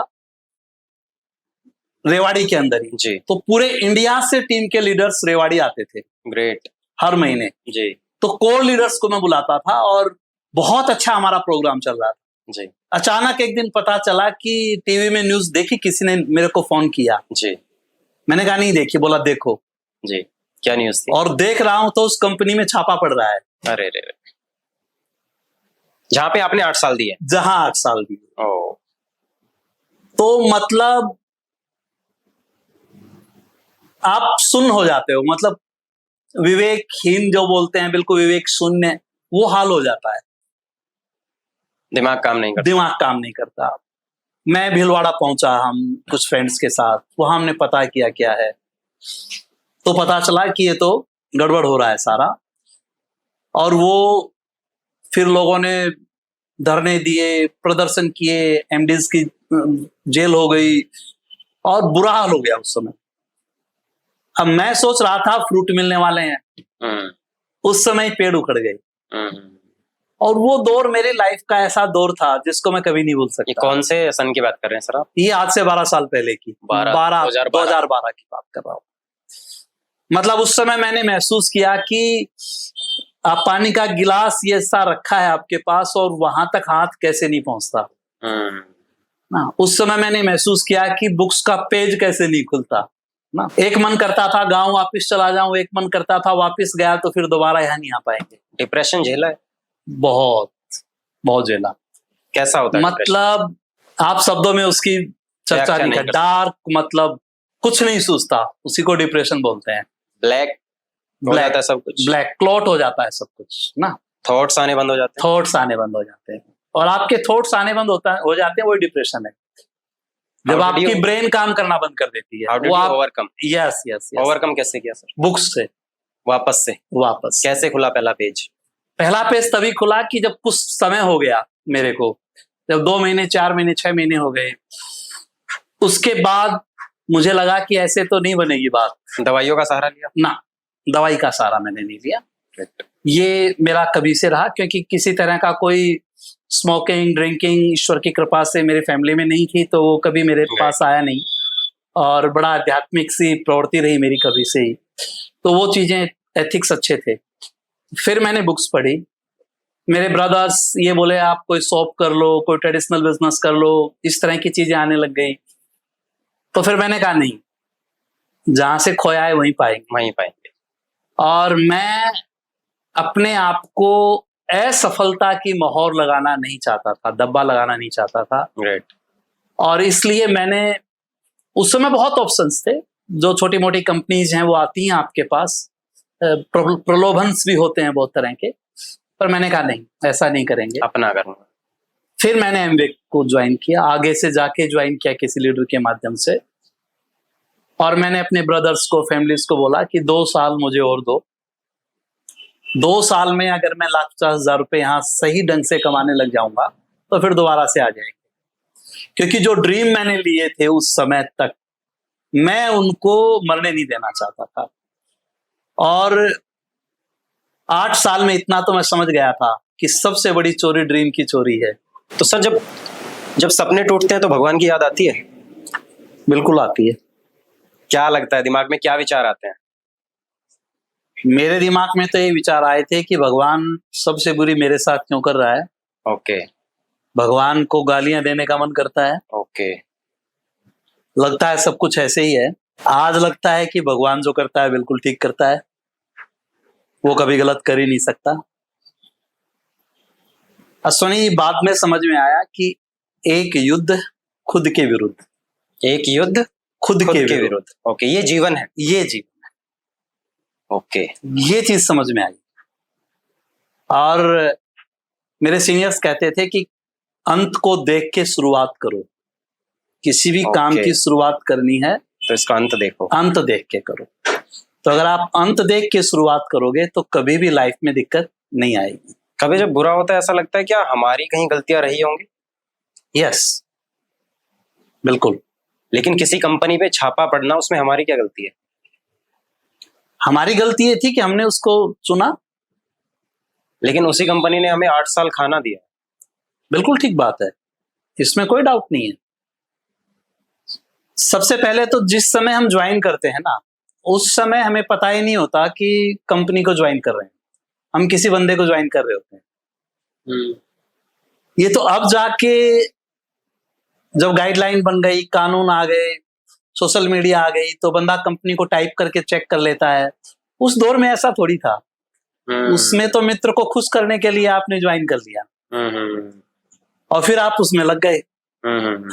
रेवाड़ी के अंदर ही जी। तो पूरे इंडिया से टीम के लीडर्स रेवाड़ी आते थे ग्रेट। हर महीने जी तो कोर लीडर्स को मैं बुलाता था और बहुत अच्छा हमारा प्रोग्राम चल रहा था। जी अचानक एक दिन पता चला कि टीवी में न्यूज देखी, किसी ने मेरे को फोन किया। जी मैंने कहा नहीं देखी। बोला देखो। जी, क्या न्यूज़ थी? और देख रहा हूं तो उस कंपनी में छापा पड़ रहा है। अरे रे रे, जहां पे आपने 8 साल दिए? जहां 8 साल दिए। ओ, तो मतलब आप सुन्न हो जाते हो, मतलब विवेकहीन जो बोलते हैं, बिल्कुल विवेक शून्य, वो हाल हो जाता है। दिमाग काम नहीं करता। दिमाग काम नहीं करता। मैं भीलवाड़ा पहुंचा, हम कुछ फ्रेंड्स के साथ, वहां हमने पता किया क्या है, तो पता चला कि ये तो गड़बड़ हो रहा है सारा। और वो फिर लोगों ने धरने दिए, प्रदर्शन किए, एमडीज की जेल हो गई और बुरा हाल हो गया उस समय। अब मैं सोच रहा था फ्रूट मिलने वाले हैं, उस समय पेड़ उखड़ गए। और वो दौर मेरी लाइफ का ऐसा दौर था जिसको मैं कभी नहीं भूल ये सकता। कौन से सन की बात कर रहे हैं सर आप? ये आज से 12 साल पहले की, 2012 की बात कर रहा हूँ। मतलब उस समय मैंने महसूस किया कि आप पानी का गिलास ये सा रखा है आपके पास और वहां तक हाथ कैसे नहीं पहुंचता ना। उस समय मैंने महसूस किया कि बुक्स का पेज कैसे नहीं खुलता ना। एक मन करता था गांव वापस चला जाऊं, एक मन करता था वापस गया तो फिर दोबारा यहाँ नहीं आ पाएंगे। डिप्रेशन झेला है? बहुत बहुत झेला। कैसा होता है मतलब आप शब्दों में उसकी चर्चा नहीं कर। डार्क, मतलब कुछ नहीं सूझता, उसी को डिप्रेशन बोलते हैं। ब्लैक हो जाता है सब कुछ। ब्लैक क्लॉट हो जाता है सब कुछ ना। थॉट्स आने बंद हो जाते हैं। थॉट्स आने बंद हो जाते हैं, और आपके थॉट्स आने बंद हो जाते हैं, वही डिप्रेशन है। जब आपकी ब्रेन काम करना बंद कर देती है। वो आप ओवरकम? Yes yes. ओवरकम कैसे किया सर? बुक्स से। वापस कैसे खुला पहला पेज? पहला पेज तभी खुला कि जब कुछ समय हो गया मेरे को, जब 2 महीने, 4 महीने, 6 महीने हो गए, उसके बाद मुझे लगा कि ऐसे तो नहीं बनेगी बात। दवाइयों का सहारा लिया? ना, दवाई का सहारा मैंने नहीं लिया। ये मेरा कभी से रहा, क्योंकि किसी तरह का कोई स्मोकिंग, ड्रिंकिंग ईश्वर की कृपा से मेरे फैमिली में नहीं थी, तो वो कभी मेरे पास आया नहीं। और बड़ा आध्यात्मिक सी प्रवृत्ति रही मेरी कभी से ही, तो वो चीजें, एथिक्स अच्छे थे। फिर मैंने बुक्स पढ़ी। मेरे ब्रदर्स ये बोले आप कोई शॉप कर लो, कोई ट्रेडिशनल बिजनेस कर लो, इस तरह की चीजें आने लग गई। तो फिर मैंने कहा नहीं, जहां से खोया है वहीं पाएंगे। और मैं अपने आप को असफलता की मोहर लगाना नहीं चाहता था, डब्बा लगाना नहीं चाहता था। Great. और इसलिए मैंने, उस समय बहुत ऑप्शंस थे, जो छोटी मोटी कंपनीज हैं वो आती हैं आपके पास, प्रलोभन्स भी होते हैं बहुत तरह के, पर मैंने कहा नहीं, ऐसा नहीं करेंगे, अपना करूंगा। फिर मैंने एमबीए को ज्वाइन किया, आगे से जाके ज्वाइन किया किसी लीडर के माध्यम से। और मैंने अपने ब्रदर्स को, फैमिलीज को बोला कि 2 साल मुझे और दो। 2 साल में अगर मैं 1,50,000 रुपए यहाँ सही ढंग से कमाने लग जाऊंगा तो फिर दोबारा से आ जाएंगे। क्योंकि जो ड्रीम मैंने लिए थे उस समय तक, मैं उनको मरने नहीं देना चाहता था। और 8 साल में इतना तो मैं समझ गया था कि सबसे बड़ी चोरी ड्रीम की चोरी है। तो सर जब सपने टूटते हैं तो भगवान की याद आती है? बिल्कुल आती है। क्या लगता है दिमाग में, क्या विचार आते हैं? मेरे दिमाग में तो ये विचार आए थे कि भगवान सबसे बुरी मेरे साथ क्यों कर रहा है। ओके। भगवान को गालियां देने का मन करता है। ओके। लगता है सब कुछ ऐसे ही है। आज लगता है कि भगवान जो करता है बिल्कुल ठीक करता है, वो कभी गलत कर ही नहीं सकता। अश्वनी, बाद में समझ में आया कि एक युद्ध खुद के विरुद्ध। एक युद्ध खुद के विरुद्ध। ओके, ये जीवन है। ये जीवन। ओके। ये चीज समझ में आई। और मेरे सीनियर्स कहते थे कि अंत को देख के शुरुआत करो। किसी भी काम की शुरुआत करनी है तो इसका अंत देखो, अंत देख के करो। तो अगर आप अंत देख के शुरुआत करोगे तो कभी भी लाइफ में दिक्कत नहीं आएगी। कभी जब बुरा होता है ऐसा लगता है क्या हमारी कहीं गलतियां रही होंगी? यस, बिल्कुल। लेकिन किसी कंपनी पे छापा पड़ना, उसमें हमारी क्या गलती है? हमारी गलती ये थी कि हमने उसको चुना। लेकिन उसी कंपनी ने हमें 8 साल खाना दिया। बिल्कुल ठीक बात है, इसमें कोई डाउट नहीं है। सबसे पहले तो जिस समय हम ज्वाइन करते हैं ना, उस समय हमें पता ही नहीं होता कि कंपनी को ज्वाइन कर रहे हैं, हम किसी बंदे को ज्वाइन कर रहे होते हैं। ये तो अब जाके जब गाइडलाइन बन गई, कानून आ गए, सोशल मीडिया आ गई, तो बंदा कंपनी को टाइप करके चेक कर लेता है। उस दौर में ऐसा थोड़ी था। उसमें तो मित्र को खुश करने के लिए आपने ज्वाइन कर लिया और फिर आप उसमें लग गए,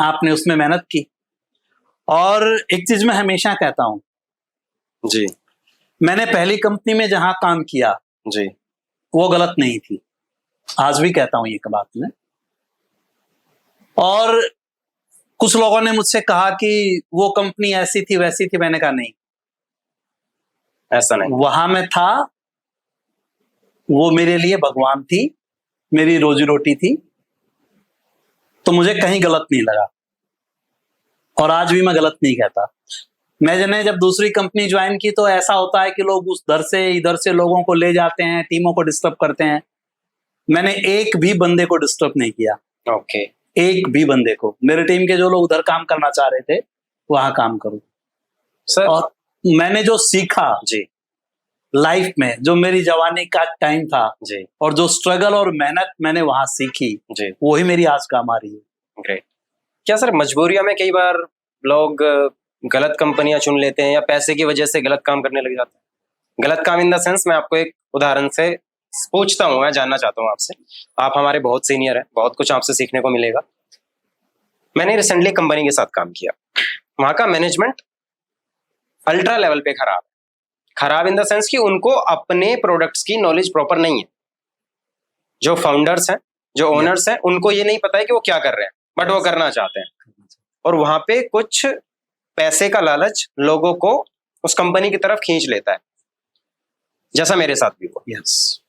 आपने उसमें मेहनत की। और एक चीज मैं हमेशा कहता हूं जी, मैंने पहली कंपनी में जहां काम किया जी, वो गलत नहीं थी, आज भी कहता हूं ये बात में। और कुछ लोगों ने मुझसे कहा कि वो कंपनी ऐसी थी वैसी थी, मैंने कहा नहीं, ऐसा नहीं। वहां मैं था, वो मेरे लिए भगवान थी, मेरी रोजी रोटी थी, तो मुझे कहीं गलत नहीं लगा और आज भी मैं गलत नहीं कहता। मैंने जब दूसरी कंपनी ज्वाइन की तो ऐसा होता है कि लोग उस दर से इधर से लोगों को ले जाते हैं, टीमों को डिस्टर्ब करते हैं। मैंने एक भी बंदे को डिस्टर्ब नहीं किया। ओके। एक भी बंदे को। मेरे टीम के जो लोग उधर काम करना चाह रहे थे वहां काम करो सर। और मैंने जो सीखा जी, लाइफ में, जो मेरी जवानी का टाइम था जी, और जो स्ट्रगल और मेहनत मैंने वहां सीखी, जी, वही मेरी आज काम आ रही है। ग्रेट। क्या सर मजबूरियों में कई बार लोग गलत कंपनियां चुन लेते हैं या पैसे की वजह से गलत काम करने लग जाते हैं? गलत काम इन द सेंस, मैं आपको एक उदाहरण से पूछता हूँ, मैं जानना चाहता हूँ आपसे। आप हमारे बहुत सीनियर हैं, बहुत कुछ आपसे सीखने को मिलेगा। मैंने रिसेंटली कंपनी के साथ काम किया, वहां का मैनेजमेंट अल्ट्रा लेवल पे खराब है। खराब इन द सेंस कि उनको अपने प्रोडक्ट्स की नॉलेज प्रॉपर नहीं है। जो फाउंडर्स हैं, जो ओनर्स हैं, उनको ये नहीं पता है कि वो क्या कर रहे हैं, बट वो करना चाहते हैं। और वहां पे कुछ पैसे का लालच लोगों को उस कंपनी की तरफ खींच लेता है, जैसा मेरे साथ भी हुआ। Yes.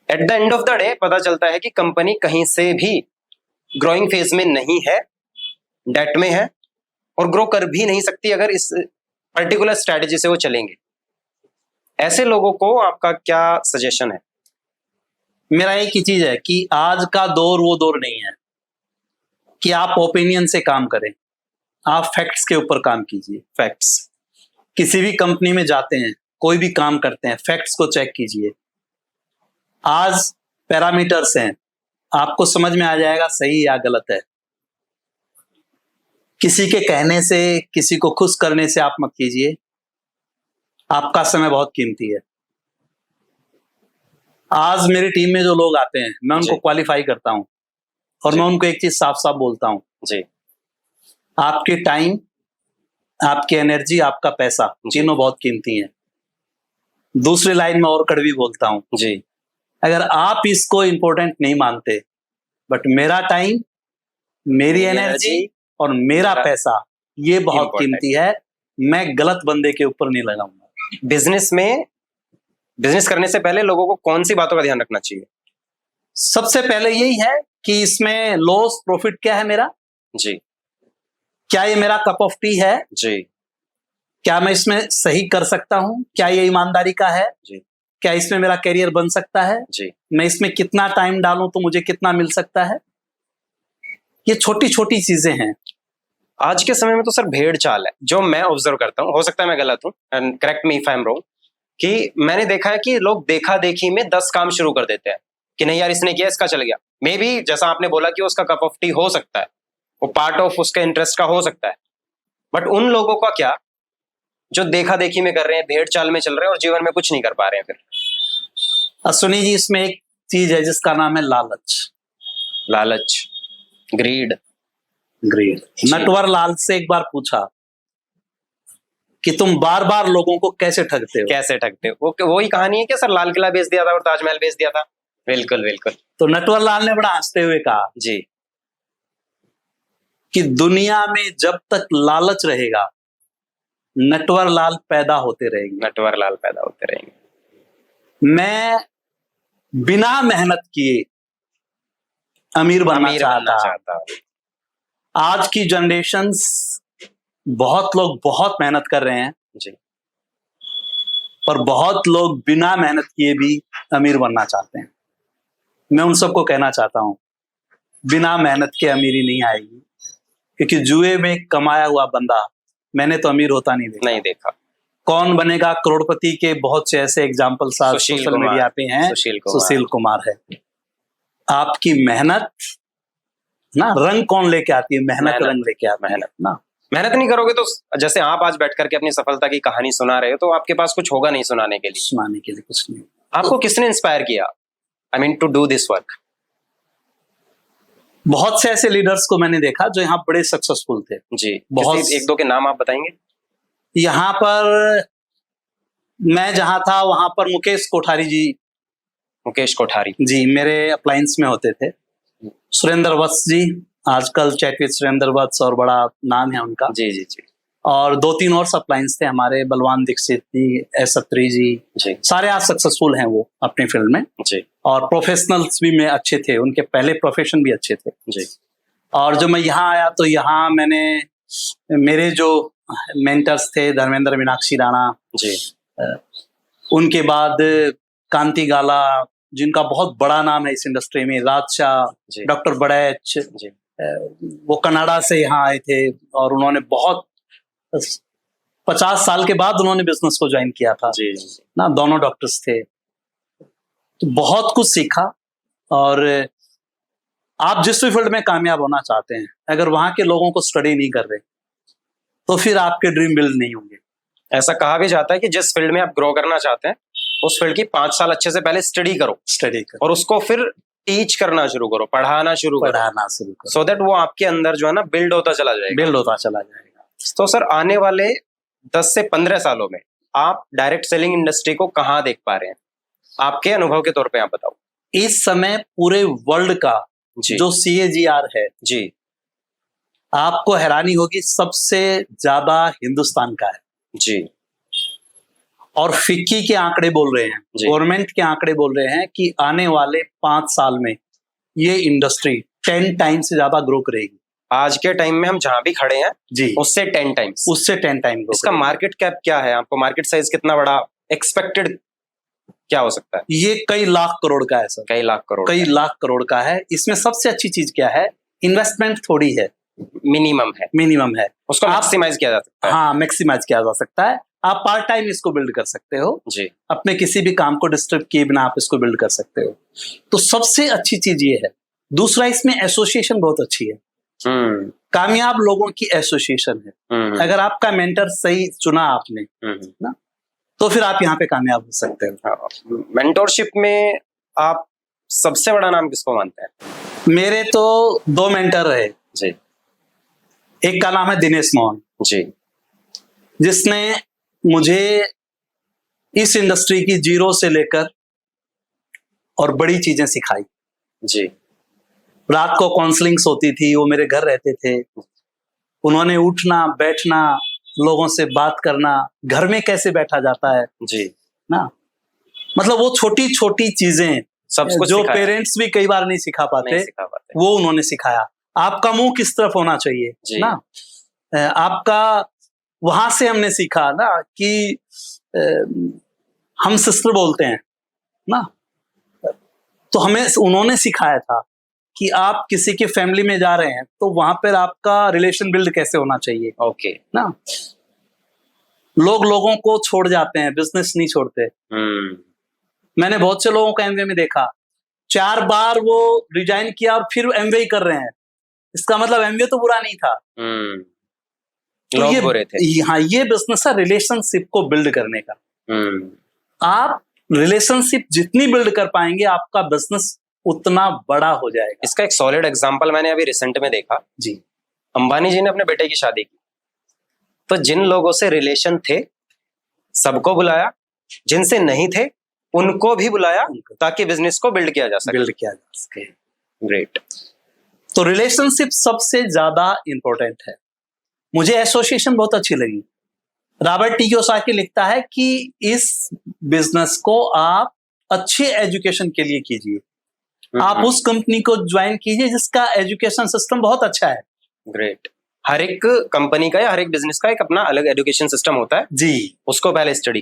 At the end of the day पता चलता है कि कंपनी कहीं से भी ग्रोइंग फेज में नहीं है, डेट में है और ग्रो कर भी नहीं सकती अगर इस पर्टिकुलर स्ट्रेटजी से वो चलेंगे। ऐसे लोगों को आपका क्या सजेशन है? मेरा एक ही चीज है कि आज का दौर वो दौर नहीं है कि आप ओपिनियन से काम करें, आप फैक्ट्स के ऊपर काम कीजिए। फैक्ट्स। किसी भी कंपनी में जाते हैं, कोई भी काम करते हैं, फैक्ट्स को चेक कीजिए। आज पैरामीटर्स हैं, आपको समझ में आ जाएगा सही या गलत है। किसी के कहने से, किसी को खुश करने से आप मत कीजिए, आपका समय बहुत कीमती है। आज मेरी टीम में जो लोग आते हैं मैं उनको क्वालिफाई करता हूं और मैं उनको एक चीज साफ साफ बोलता हूं जी, आपके टाइम, आपकी एनर्जी, आपका पैसा, तीनों बहुत कीमती हैं। दूसरी लाइन में और कड़वी बोलता हूं जी, अगर आप इसको इंपॉर्टेंट नहीं मानते, बट मेरा टाइम, मेरी एनर्जी और मेरा पैसा ये बहुत कीमती है, मैं गलत बंदे के ऊपर नहीं लगाऊंगा। बिजनेस में, बिजनेस करने से पहले लोगों को कौन सी बातों का ध्यान रखना चाहिए? सबसे पहले यही है कि इसमें लॉस प्रॉफिट क्या है मेरा, जी, क्या ये मेरा कप ऑफ टी है, जी, क्या मैं इसमें सही कर सकता हूं, क्या ये ईमानदारी का है, जी, क्या इसमें मेरा करियर बन सकता है, जी, मैं इसमें कितना टाइम डालूं तो मुझे कितना मिल सकता है। ये छोटी छोटी चीजें हैं। आज के समय में तो सर भेड़ चाल है, जो मैं ऑब्जर्व करता हूँ, हो सकता है मैं गलत हूँ, and correct me if I am wrong, कि मैंने देखा है कि लोग देखा देखी में 10 काम शुरू कर देते हैं कि नहीं यार इसने किया, इसका चल गया। मे बी जैसा आपने बोला कि उसका कप ऑफ टी हो सकता है, वो पार्ट ऑफ उसके इंटरेस्ट का हो सकता है, बट उन लोगों का क्या जो देखा देखी में कर रहे हैं, भेड़ चाल में चल रहे हैं और जीवन में कुछ नहीं कर पा रहे हैं फिर? सुनी जी, इसमें एक चीज है जिसका नाम है लालच। लालच, ग्रीड। ग्रीड। नटवर लाल से एक बार पूछा कि तुम बार बार लोगों को कैसे ठगते हो? कैसे ठगते हो? वो वही कहानी है क्या सर, लाल किला बेच दिया था और ताजमहल बेच दिया था? बिल्कुल बिल्कुल। तो नटवर लाल ने बड़ा हंसते हुए कहा जी, कि दुनिया में जब तक लालच रहेगा नटवर लाल पैदा होते रहेंगे। नटवर लाल पैदा होते रहेंगे। मैं बिना मेहनत किए अमीर बनना चाहता। आज की जनरेशन्स, बहुत लोग बहुत मेहनत कर रहे हैं जी, और बहुत लोग बिना मेहनत किए भी अमीर बनना चाहते हैं। मैं उन सबको कहना चाहता हूँ, बिना मेहनत के अमीरी नहीं आएगी, क्योंकि जुए में कमाया हुआ बंदा मैंने तो अमीर होता नहीं देखा। कौन बनेगा करोड़पति के बहुत से ऐसे एग्जाम्पल्स आज सोशल मीडिया पे हैं। सुशील कुमार है। आपकी मेहनत ना रंग कौन लेके आती है? मेहनत रंग लेके आती है ना। मेहनत नहीं करोगे तो, जैसे आप आज बैठ करके अपनी सफलता की कहानी सुना रहे हो, तो आपके पास कुछ होगा नहीं सुनाने के लिए कुछ नहीं। आपको किसने इंस्पायर किया, I mean to do this work? बहुत से ऐसे लीडर्स को मैंने देखा जो यहाँ बड़े सक्सेसफुल थे जी। बहुत एक दो के नाम आप बताएंगे? यहाँ पर मैं जहाँ था वहां पर मुकेश कोठारी जी मेरे अप्लायंस में होते थे। सुरेंद्र वत्स जी, आजकल चैट विद सुरेंद्र वत्स और बड़ा नाम है उनका। जी। और 2-3 और सप्लायंस थे हमारे, बलवान दीक्षित जी, एस अत्री जी। सारे आज सक्सेसफुल हैं वो अपनी फील्ड में जी। और प्रोफेशनल्स भी में अच्छे थे, उनके पहले प्रोफेशन भी अच्छे थे जी। और जब मैं यहाँ आया तो यहाँ मैंने मेरे जो मेंटर्स थे धर्मेंद्र मीनाक्षी राणा जी, उनके बाद कांति गाला जिनका बहुत बड़ा नाम है इस इंडस्ट्री में, राजशाह, डॉक्टर बड़ैच, वो कनाडा से यहाँ आए थे और उन्होंने बहुत 50 साल के बाद उन्होंने बिजनेस को ज्वाइन किया था जी। ना, दोनों डॉक्टर्स थे। तो बहुत कुछ सीखा। और आप जिस भी फील्ड में कामयाब होना चाहते हैं, अगर वहां के लोगों को स्टडी नहीं कर रहे तो फिर आपके ड्रीम बिल्ड नहीं होंगे। ऐसा कहा भी जाता है कि जिस फील्ड में आप ग्रो करना चाहते हैं उस फील्ड की 5 साल अच्छे से पहले स्टडी करो और उसको फिर टीच करना शुरू करो, पढ़ाना शुरू करो, सो दैट वो आपके अंदर जो है ना बिल्ड होता चला जाएगा। तो सर आने वाले 10 से 15 सालों में आप डायरेक्ट सेलिंग इंडस्ट्री को कहाँ देख पा रहे हैं? आपके अनुभव के तौर पे आप बताओ। इस समय पूरे वर्ल्ड का जो CAGR है जी, आपको हैरानी होगी, सबसे ज्यादा हिंदुस्तान का है जी। और फिक्की के आंकड़े बोल रहे हैं, गवर्नमेंट के आंकड़े बोल रहे हैं कि आने वाले 5 साल में ये इंडस्ट्री 10 टाइम्स से ज्यादा ग्रो करेगी। आज के टाइम में हम जहां भी खड़े हैं जी, उससे 10 टाइम्स। इसका मार्केट कैप क्या है? आपको मार्केट साइज कितना बड़ा एक्सपेक्टेड क्या हो सकता है? ये कई लाख करोड़ का है सर। कई लाख करोड़ का है। इसमें सबसे अच्छी चीज क्या है? इन्वेस्टमेंट थोड़ी है, मिनिमम है, उसको मैक्सिमाइज किया जा सकता है। हाँ, मैक्सिमाइज किया जा सकता है। आप पार्ट टाइम इसको बिल्ड कर सकते हो जी, अपने किसी भी काम को डिस्टर्ब किए बिना आप इसको बिल्ड कर सकते हो। तो सबसे अच्छी चीज ये है। दूसरा, इसमें एसोसिएशन बहुत अच्छी है, कामयाब लोगों की एसोसिएशन है। अगर आपका मेंटर सही चुना आपने ना, तो फिर आप यहाँ पे कामयाब हो सकते हो। मेंटोरशिप में आप सबसे बड़ा नाम किसको मानते हैं? मेरे तो 2 मेंटर रहे जी। एक का नाम है दिनेश मोहन जी, जिसने मुझे इस इंडस्ट्री की 0 से लेकर और बड़ी चीजें सिखाई जी। रात को काउंसलिंग्स होती थी, वो मेरे घर रहते थे। उन्होंने उठना बैठना, लोगों से बात करना, घर में कैसे बैठा जाता है जी ना, मतलब वो छोटी छोटी चीजें सब कुछ जो पेरेंट्स भी कई बार नहीं सिखा पाते, वो उन्होंने सिखाया। आपका मुंह किस तरफ होना चाहिए ना, आपका वहां से हमने सीखा ना कि हम सिस्टर बोलते हैं ना, तो हमें उन्होंने सिखाया था कि आप किसी की फैमिली में जा रहे हैं तो वहां पर आपका रिलेशन बिल्ड कैसे होना चाहिए। ओके ना, लोग लोगों को छोड़ जाते हैं, बिजनेस नहीं छोड़ते। मैंने बहुत से लोगों को एमवे में देखा, 4 बार वो रिजाइन किया और फिर एमवे कर रहे हैं। इसका मतलब एमवे तो बुरा नहीं था, तो लोग बुरे थे। हाँ, ये बिजनेस है रिलेशनशिप को बिल्ड करने का। आप रिलेशनशिप जितनी बिल्ड कर पाएंगे, आपका बिजनेस उतना बड़ा हो जाएगा। इसका एक सॉलिड एग्जांपल मैंने अभी रिसेंट में देखा जी। अंबानी जी ने अपने बेटे की शादी की, तो जिन लोगों से रिलेशन थे सबको बुलाया, जिनसे नहीं थे उनको भी बुलाया, ताकि बिजनेस को बिल्ड किया जा सके। ग्रेट। तो रिलेशनशिप सबसे ज्यादा इंपॉर्टेंट है। मुझे एसोसिएशन बहुत अच्छी लगी। रॉबर्ट टी कियोसाकी लिखता है कि इस बिजनेस को आप अच्छे एजुकेशन के लिए कीजिए, आप उस कंपनी को ज्वाइन कीजिए जिसका एजुकेशन सिस्टम बहुत अच्छा है। ग्रेट। हर एक कंपनी का या हर एक बिजनेस का एक अपना अलग एजुकेशन सिस्टम होता है जी, उसको पहले स्टडी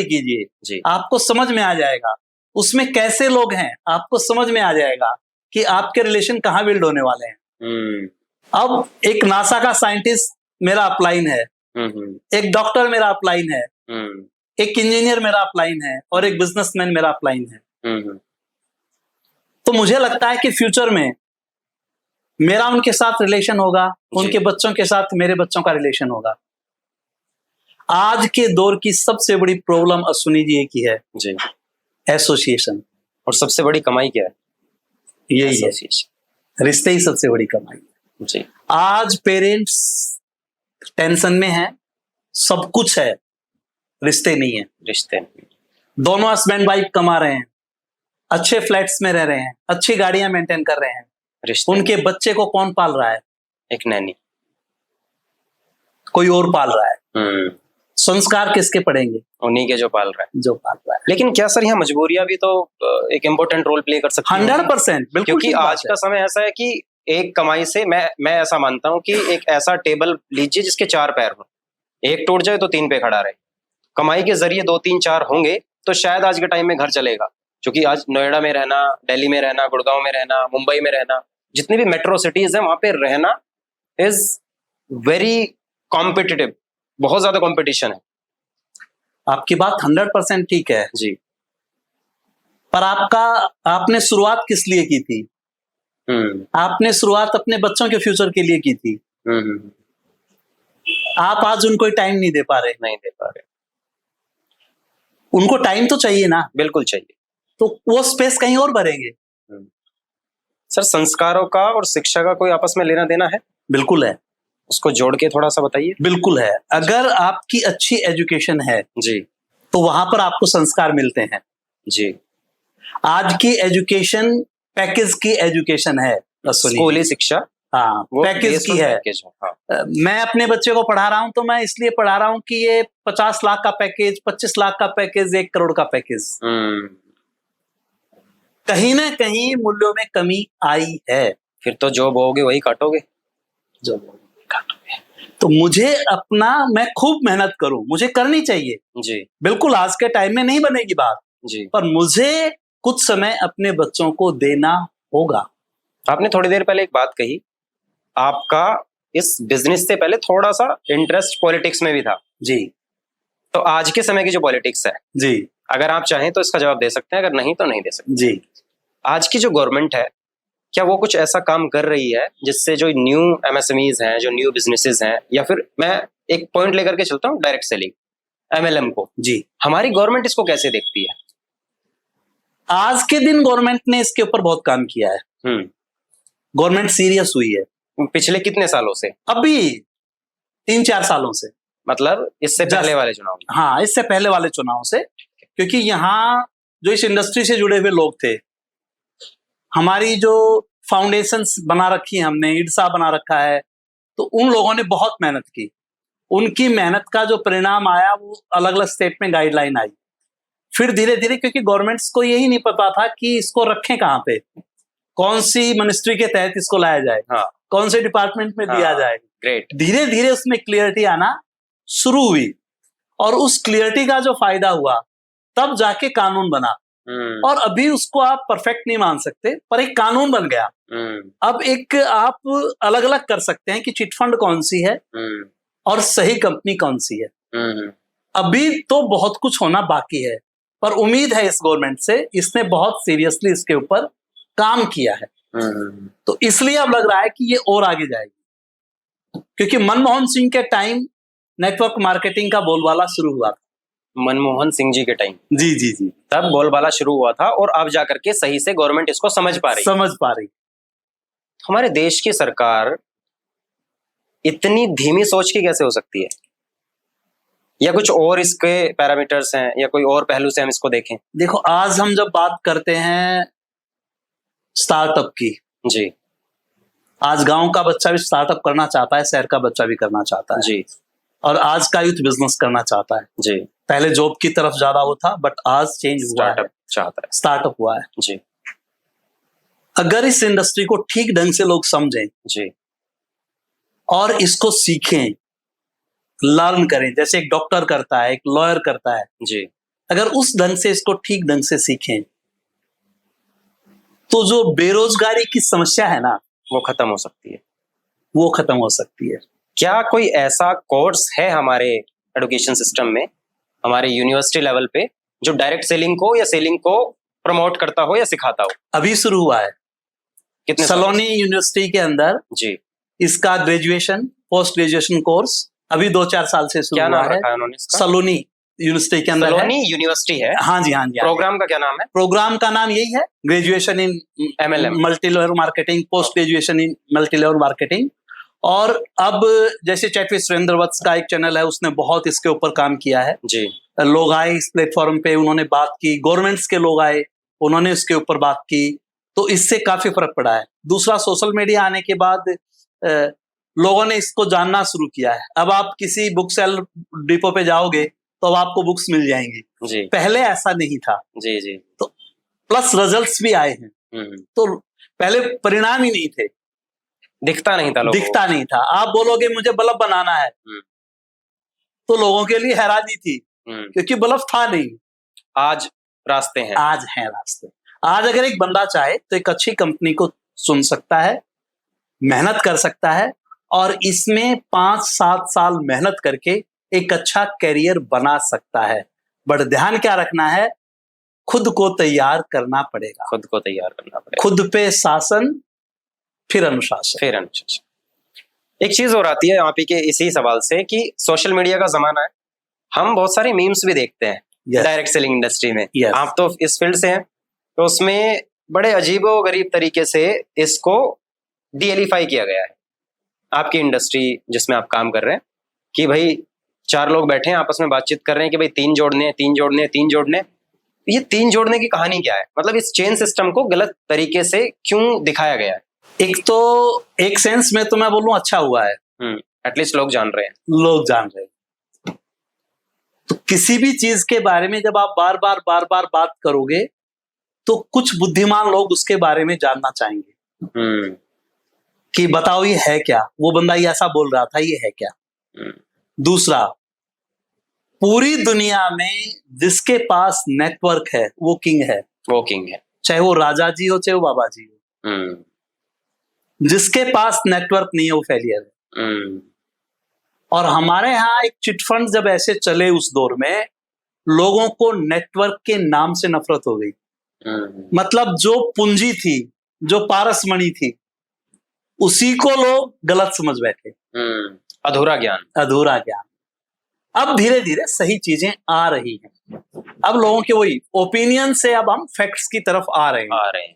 कीजिए जी, आपको समझ में आ जाएगा उसमें कैसे लोग हैं आपको समझ में आ जाएगा कि आपके रिलेशन कहाँ बिल्ड होने वाले हैं। अब एक नासा का साइंटिस्ट मेरा अपलाइन है, एक डॉक्टर मेरा अपलाइन है, एक इंजीनियर मेरा अपलाइन है और एक बिजनेसमैन मेरा अपलाइन है। तो मुझे लगता है कि फ्यूचर में मेरा उनके साथ रिलेशन होगा, उनके बच्चों के साथ मेरे बच्चों का रिलेशन होगा। आज के दौर की सबसे बड़ी प्रॉब्लम अश्विनी जी एक ही है जी, एसोसिएशन। और सबसे बड़ी कमाई क्या है? यही है, रिश्ते ही सबसे बड़ी कमाई जी। आज पेरेंट्स टेंशन में हैं, सब कुछ है, रिश्ते नहीं है। रिश्ते नहीं। दोनों हस्बैंड वाइफ कमा रहे हैं, अच्छे फ्लैट्स में रह रहे हैं, अच्छी गाड़ियां मेंटेन कर रहे हैं, उनके बच्चे को कौन पाल रहा है? एक नैनी, कोई और पाल रहा है। संस्कार किसके पड़ेंगे? उन्हीं के जो पाल रहा है, जो पाल रहा है। लेकिन क्या सर यहाँ मजबूरियां भी तो एक इम्पोर्टेंट रोल प्ले कर सकती हैं? 100% बिल्कुल, क्योंकि आज का समय ऐसा है कि एक कमाई से मैं ऐसा मानता हूँ कि एक ऐसा टेबल लीजिए जिसके 4 पैर हो, एक टूट जाए तो 3 पे खड़ा रहे। कमाई के जरिए 2 3 4 होंगे तो शायद आज के टाइम में घर चलेगा। क्योंकि आज नोएडा में रहना, दिल्ली में रहना, गुड़गांव में रहना, मुंबई में रहना, जितनी भी मेट्रो सिटीज है वहां पे रहना इज वेरी कॉम्पिटिटिव, बहुत ज्यादा कंपटीशन है। आपकी बात 100% ठीक है जी, पर आपने शुरुआत किस लिए की थी? आपने शुरुआत अपने बच्चों के फ्यूचर के लिए की थी। आप आज उनको टाइम नहीं दे पा रहे। उनको टाइम तो चाहिए ना। बिल्कुल चाहिए। तो वो स्पेस कहीं और भरेंगे। सर संस्कारों का और शिक्षा का कोई आपस में लेना देना है? बिल्कुल है। उसको जोड़ के थोड़ा सा बताइए। बिल्कुल है। अगर आपकी अच्छी एजुकेशन है जी, तो वहां पर आपको संस्कार मिलते हैं जी। आज की एजुकेशन पैकेज की एजुकेशन है, स्कूली शिक्षा, हाँ, पैकेज की है। हाँ। मैं अपने बच्चे को पढ़ा रहा हूं तो मैं इसलिए पढ़ा रहा हूं कि ये 50 लाख का पैकेज, 25 लाख का पैकेज, 1 करोड़ का पैकेज। कहीं ना कहीं मूल्यों में कमी आई है। फिर तो जो बोओगे वही काटोगे। तो मुझे मैं खूब मेहनत करूं, मुझे करनी चाहिए जी। बिल्कुल आज के टाइम में नहीं बनेगी बात जी, पर मुझे कुछ समय अपने बच्चों को देना होगा। आपने थोड़ी देर पहले एक बात कही, आपका इस बिजनेस से पहले थोड़ा सा इंटरेस्ट पॉलिटिक्स में भी था जी। तो आज के समय की जो पॉलिटिक्स है जी, अगर आप चाहें तो इसका जवाब दे सकते हैं, अगर नहीं तो नहीं दे सकते जी। आज की जो गवर्नमेंट है, क्या वो कुछ ऐसा काम कर रही है जिससे जो न्यू एमएसएमईज हैं, जो न्यू बिजनेसेस हैं, या फिर मैं एक पॉइंट लेकर के चलता हूँ डायरेक्ट सेलिंग, एमएलएम को जी, हमारी गवर्नमेंट इसको कैसे देखती है? आज के दिन गवर्नमेंट ने इसके ऊपर बहुत काम किया है। गवर्नमेंट सीरियस हुई है। पिछले कितने सालों से? अभी 3-4 सालों से, मतलब इससे पहले वाले चुनाव? हाँ, इससे पहले वाले चुनाव से, क्योंकि यहाँ जो इस इंडस्ट्री से जुड़े हुए लोग थे, हमारी जो फाउंडेशंस बना रखी है हमने, इडसा बना रखा है, तो उन लोगों ने बहुत मेहनत की। उनकी मेहनत का जो परिणाम आया वो अलग अलग स्टेट में गाइडलाइन आई। फिर धीरे धीरे, क्योंकि गवर्नमेंट्स को यही नहीं पता था कि इसको रखें कहाँ पे, कौन सी मिनिस्ट्री के तहत इसको लाया जाए, हाँ, कौन से डिपार्टमेंट में दिया जाए। ग्रेट। धीरे धीरे उसमें क्लियरिटी आना शुरू हुई और उस क्लियरिटी का जो फायदा हुआ तब जाके कानून बना। और अभी उसको आप परफेक्ट नहीं मान सकते, पर एक कानून बन गया। अब एक आप अलग अलग कर सकते हैं कि चिट फंड कौन सी है और सही कंपनी कौन सी है। अभी तो बहुत कुछ होना बाकी है, पर उम्मीद है इस गवर्नमेंट से, इसने बहुत सीरियसली इसके ऊपर काम किया है। तो इसलिए अब लग रहा है कि ये और आगे जाएगी, क्योंकि मनमोहन सिंह के टाइम नेटवर्क मार्केटिंग का बोलबाला शुरू हुआ था। मनमोहन सिंह जी के टाइम? जी जी जी, तब बोलबाला शुरू हुआ था और अब जाकर के सही से गवर्नमेंट इसको समझ पा रही। हमारे देश की सरकार इतनी धीमी सोच की कैसे हो सकती है? या कुछ और इसके पैरामीटर्स हैं, या कोई और पहलू से हम इसको देखें? देखो, आज हम जब बात करते हैं स्टार्टअप की जी, आज गांव का बच्चा भी स्टार्टअप करना चाहता है, शहर का बच्चा भी करना चाहता है जी, और आज का यूथ बिजनेस करना चाहता है जी। पहले जॉब की तरफ ज्यादा वो था, बट आज चेंज हुआ है, स्टार्टअप हुआ है जी। अगर इस इंडस्ट्री को ठीक ढंग से लोग समझें जी और इसको सीखें, लर्न करें, जैसे एक डॉक्टर करता है, एक लॉयर करता है जी, अगर उस ढंग से इसको ठीक ढंग से सीखें तो जो बेरोजगारी की समस्या है ना, वो खत्म हो सकती है, वो खत्म हो सकती है। क्या कोई ऐसा कोर्स है हमारे एजुकेशन सिस्टम में, हमारे यूनिवर्सिटी लेवल पे, जो डायरेक्ट सेलिंग को या सेलिंग को प्रमोट करता हो या सिखाता हो? अभी शुरू हुआ है कितने सलोनी यूनिवर्सिटी के अंदर जी, इसका ग्रेजुएशन पोस्ट ग्रेजुएशन कोर्स अभी 2-4 साल से शुरू क्या हुआ नाम है। रखा है उन्होंने इसका? सलोनी यूनिवर्सिटी के अंदर है। सलोनी यूनिवर्सिटी है। हाँ जी, हाँ जी। प्रोग्राम का क्या नाम है? प्रोग्राम का नाम यही है, graduation in MLM, multi level marketing, post graduation in multi level marketing. और अब जैसे चैटवी सुरेंद्र वत्स का एक चैनल है, उसने बहुत इसके ऊपर काम किया है जी। लोग आए इस प्लेटफॉर्म पे, उन्होंने बात की, गवर्नमेंट्स के लोग आए, उन्होंने इसके ऊपर बात की, तो इससे काफी फर्क पड़ा है। दूसरा, सोशल मीडिया आने के बाद लोगों ने इसको जानना शुरू किया है। अब आप किसी बुक सेल डिपो पे जाओगे तो अब आपको बुक्स मिल जाएंगी जी। पहले ऐसा नहीं था जी जी। तो प्लस रिजल्ट्स भी आए हैं। तो पहले परिणाम ही नहीं थे, दिखता नहीं था लोगों को। दिखता नहीं था। आप बोलोगे मुझे बल्ब बनाना है तो लोगों के लिए हैरानी थी, क्योंकि बल्ब था नहीं। आज रास्ते हैं, आज हैं रास्ते। आज अगर एक बंदा चाहे तो एक अच्छी कंपनी को चुन सकता है, मेहनत कर सकता है, और इसमें 5-7 साल मेहनत करके एक अच्छा करियर बना सकता है। बट ध्यान क्या रखना है, खुद को तैयार करना पड़ेगा, खुद को तैयार करना पड़ेगा। खुद पे शासन, फिर अनुशासन, फिर अनुशासन। एक चीज और आती है यहाँ पे के इसी सवाल से कि सोशल मीडिया का जमाना है, हम बहुत सारे मीम्स भी देखते हैं डायरेक्ट सेलिंग इंडस्ट्री में। आप तो इस फील्ड से हैं, तो उसमें बड़े अजीबो गरीब तरीके से इसको डीएलिफाई किया गया है आपकी इंडस्ट्री जिसमें आप काम कर रहे हैं, कि भाई 4 लोग बैठे हैं आपस में बातचीत कर रहे हैं कि भाई 3 जोड़ने हैं, 3 जोड़ने हैं, 3 जोड़ने। ये 3 जोड़ने की कहानी क्या है? मतलब इस चेन सिस्टम को गलत तरीके से क्यों दिखाया गया है? एक तो एक सेंस में तो मैं बोलूं अच्छा हुआ है, एटलीस्ट लोग जान रहे हैं, लोग जान रहे हैं। तो किसी भी चीज के बारे में जब आप बार बार बात करोगे तो कुछ बुद्धिमान लोग उसके बारे में जानना चाहेंगे कि बताओ ये है क्या, वो बंदा ये ऐसा बोल रहा था, ये है क्या। दूसरा, पूरी दुनिया में जिसके पास नेटवर्क है वो किंग है, वो किंग है, चाहे वो राजा जी हो चाहे वो बाबा जी हो। जिसके पास नेटवर्क नहीं है वो फेलियर है। और हमारे यहाँ एक चिटफंड जब ऐसे चले उस दौर में, लोगों को नेटवर्क के नाम से नफरत हो गई। मतलब जो पूंजी थी, जो पारसमणि थी, उसी को लोग गलत समझ बैठे। अधूरा ज्ञान, अधूरा ज्ञान। अब धीरे धीरे सही चीजें आ रही हैं। अब लोगों के वही ओपिनियन से अब हम फैक्ट्स की तरफ आ रहे हैं।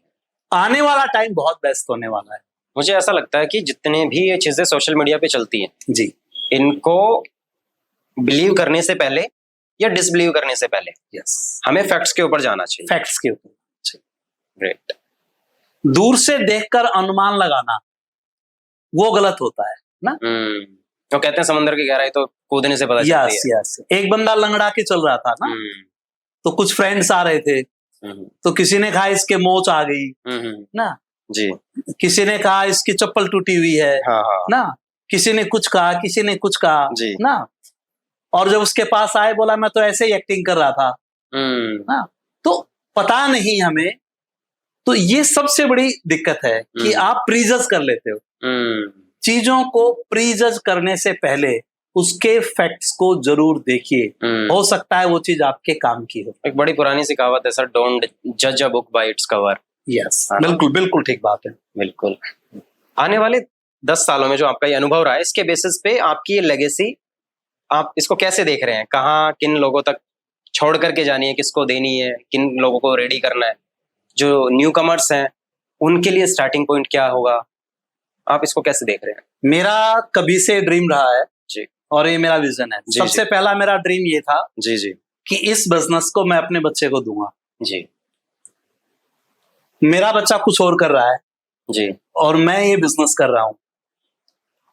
आने वाला टाइम बहुत बेस्ट होने वाला है। मुझे ऐसा लगता है कि जितने भी ये चीजें सोशल मीडिया पे चलती हैं जी, इनको बिलीव करने से पहले या डिसबिलीव करने से पहले हमें फैक्ट्स के ऊपर जाना चाहिए। फैक्ट्स के ऊपर। ग्रेट। दूर से देखकर अनुमान लगाना वो गलत होता है ना। तो कहते हैं समंदर की गहराई तो कूदने से पता चलती है। यस। एक बंदा लंगड़ा के चल रहा था ना, तो कुछ फ्रेंड्स आ रहे थे, तो किसी ने कहा इसके मोच आ गई ना जी, किसी ने कहा इसकी चप्पल टूटी हुई है ना, किसी ने कुछ कहा, किसी ने कुछ कहा ना। और जब उसके पास आए बोला मैं तो ऐसे ही एक्टिंग कर रहा था ना। तो पता नहीं हमें, तो ये सबसे बड़ी दिक्कत है कि आप प्रीजज कर लेते हो। चीजों को प्रीजज करने से पहले उसके फैक्ट्स को जरूर देखिए, हो सकता है वो चीज आपके काम की हो। एक बड़ी पुरानी सी कहावत है सर, डोंट जज a book by its cover. Yes, बिल्कुल ठीक बात है। बिल्कुल। आने वाले 10 सालों में जो आपका ये अनुभव रहा है, इसके बेसिस पे आपकी ये लेगेसी, आप इसको कैसे देख रहे हैं? कहाँ किन लोगों तक छोड़ करके जानी है, किसको देनी है, किन लोगों को रेडी करना है? जो न्यू कमर्स हैं उनके लिए स्टार्टिंग पॉइंट क्या होगा? आप इसको कैसे देख रहे हैं? मेरा कभी से ड्रीम रहा है जी, और ये मेरा विजन है। सबसे पहला मेरा ड्रीम ये था जी कि इस बिजनेस को मैं अपने बच्चे को दूंगा। जी, मेरा बच्चा कुछ और कर रहा है जी, और मैं ये बिजनेस कर रहा हूं,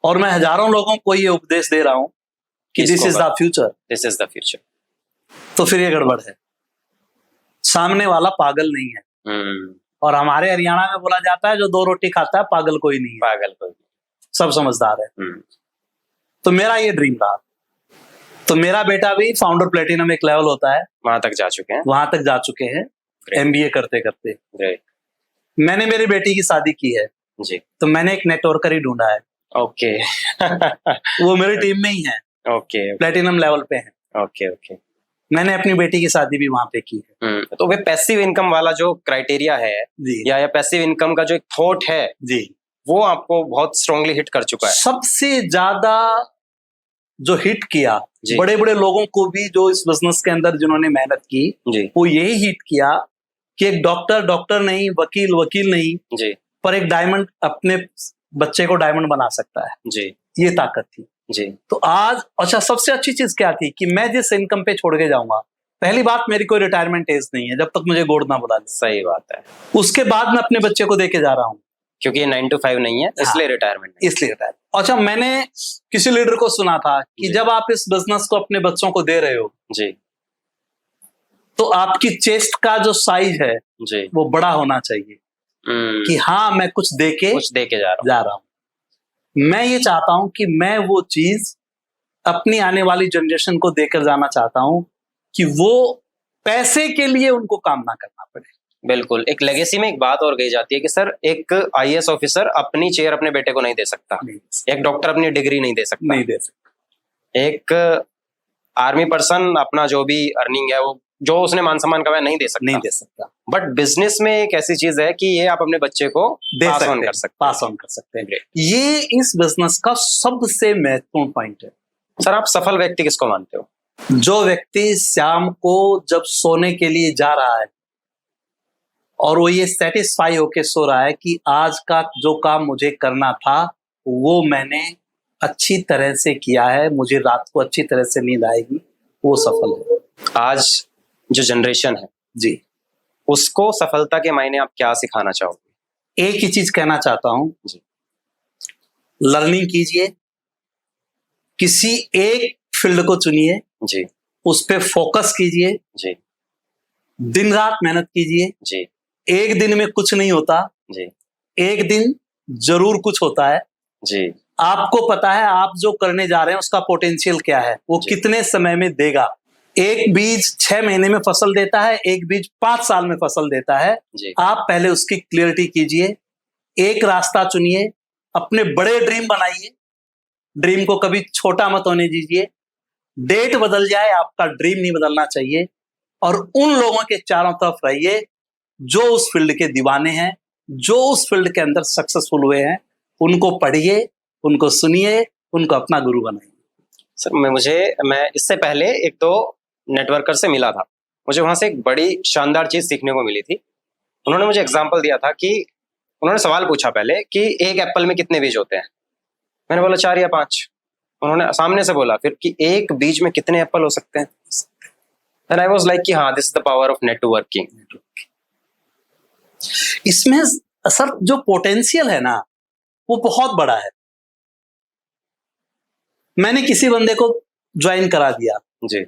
और मैं हजारों लोगों को ये उपदेश दे रहा हूं कि this is the future, this is the future. तो फिर ये गड़बड़ है। सामने वाला पागल नहीं है। और हमारे हरियाणा में बोला जाता है जो 2 रोटी खाता है पागल कोई नहीं है। पागल कोई नहीं, सब समझदार है। तो मेरा ये ड्रीम रहा। तो मेरा बेटा भी फाउंडर प्लेटिनम एक लेवल होता है, वहां तक जा चुके हैं। वहां तक जा चुके हैं MBA करते करते। मैंने मेरी बेटी की शादी की है जी। तो मैंने एक नेटवर्कर ही ढूंढा है, ओके। वो मेरी टीम में ही है, ओके प्लेटिनम लेवल पे है। Okay okay. मैंने अपनी बेटी की शादी भी वहां पे की है। तो वे पैसिव इनकम वाला जो क्राइटेरिया है जी या पैसिव इनकम का जो एक थॉट है जी, वो आपको बहुत स्ट्रांगली हिट कर चुका है। सबसे ज्यादा जो हिट किया जी। बड़े बड़े लोगों को भी जो इस बिजनेस के अंदर जिन्होंने मेहनत की, जी वो यही हिट किया कि एक डॉक्टर नहीं, वकील नहीं, जी पर एक डायमंड अपने बच्चे को डायमंड बना सकता है, जी ये ताकत थी। जी। तो आज अच्छा सबसे अच्छी चीज क्या थी कि मैं जिस इनकम पे छोड़ के जाऊंगा, पहली बात मेरी कोई रिटायरमेंट एज नहीं है जब तक मुझे गोद ना बुला ले। सही बात है, उसके बाद मैं अपने बच्चे को देके जा रहा हूँ क्योंकि ये 9 to 5 नहीं है इसलिए रिटायरमेंट नहीं। इसलिए रिटायर। अच्छा मैंने किसी लीडर को सुना था कि जी। जब आप इस बिजनेस को अपने बच्चों को दे रहे हो जी तो आपकी चेस्ट का जो साइज है जी वो बड़ा होना चाहिए कि हाँ मैं कुछ दे के जा रहा हूं। मैं ये चाहता हूं कि मैं वो चीज अपनी आने वाली जनरेशन को देकर जाना चाहता हूं कि वो पैसे के लिए उनको काम ना करना पड़े। बिल्कुल, एक लेगेसी में एक बात और कही जाती है कि सर एक आईएएस ऑफिसर अपनी चेयर अपने बेटे को नहीं दे सकता, एक डॉक्टर अपनी डिग्री नहीं दे सकता, एक आर्मी पर्सन अपना जो भी अर्निंग है वो जो उसने मान सम्मान कमाया नहीं दे सकता। बट बिजनेस में एक ऐसी चीज है कि ये आप अपने बच्चे को पास ऑन कर सकते हैं। ये इस बिजनेस का सबसे महत्वपूर्ण पॉइंट है। सर आप सफल व्यक्ति किसको मानते हो? जो व्यक्ति शाम को जब सोने के लिए जा रहा है और वो ये सेटिस्फाई होके सो रहा है कि आज का जो काम मुझे करना था वो मैंने अच्छी तरह से किया है, मुझे रात को अच्छी तरह से नींद आएगी, वो सफल है। आज जो जनरेशन है जी, उसको सफलता के मायने आप क्या सिखाना चाहोगे? एक ही चीज कहना चाहता हूं जी, लर्निंग कीजिए, किसी एक फील्ड को चुनिए जी, उस पे फोकस कीजिए जी, दिन रात मेहनत कीजिए जी, एक दिन में कुछ नहीं होता जी, एक दिन जरूर कुछ होता है जी। आपको पता है आप जो करने जा रहे हैं उसका पोटेंशियल क्या है, वो कितने समय में देगा। एक बीज 6 महीने में फसल देता है, एक बीज 5 साल में फसल देता है। आप पहले उसकी क्लियरिटी कीजिए, एक रास्ता चुनिए, अपने बड़े ड्रीम बनाइए, ड्रीम को कभी छोटा मत होने दीजिए। डेट बदल जाए आपका ड्रीम नहीं बदलना चाहिए। और उन लोगों के चारों तरफ रहिए जो उस फील्ड के दीवाने हैं, जो उस फील्ड के अंदर सक्सेसफुल हुए हैं, उनको पढ़िए, उनको सुनिए, उनको अपना गुरु बनाइए। सर मैं इससे पहले एक तो नेटवर्कर से मिला था, मुझे वहां से एक बड़ी शानदार चीज सीखने को मिली थी। उन्होंने मुझे एग्जांपल दिया था कि उन्होंने सवाल पूछा पहले कि एक एप्पल में कितने बीज होते हैं। मैंने बोला 4 या 5। उन्होंने सामने से बोला फिर कि एक बीज में कितने एप्पल हो सकते हैं। And I was like कि हाँ, this is the power of networking. इसमें सर जो पोटेंशियल है ना वो बहुत बड़ा है। मैंने किसी बंदे को ज्वाइन करा दिया जी,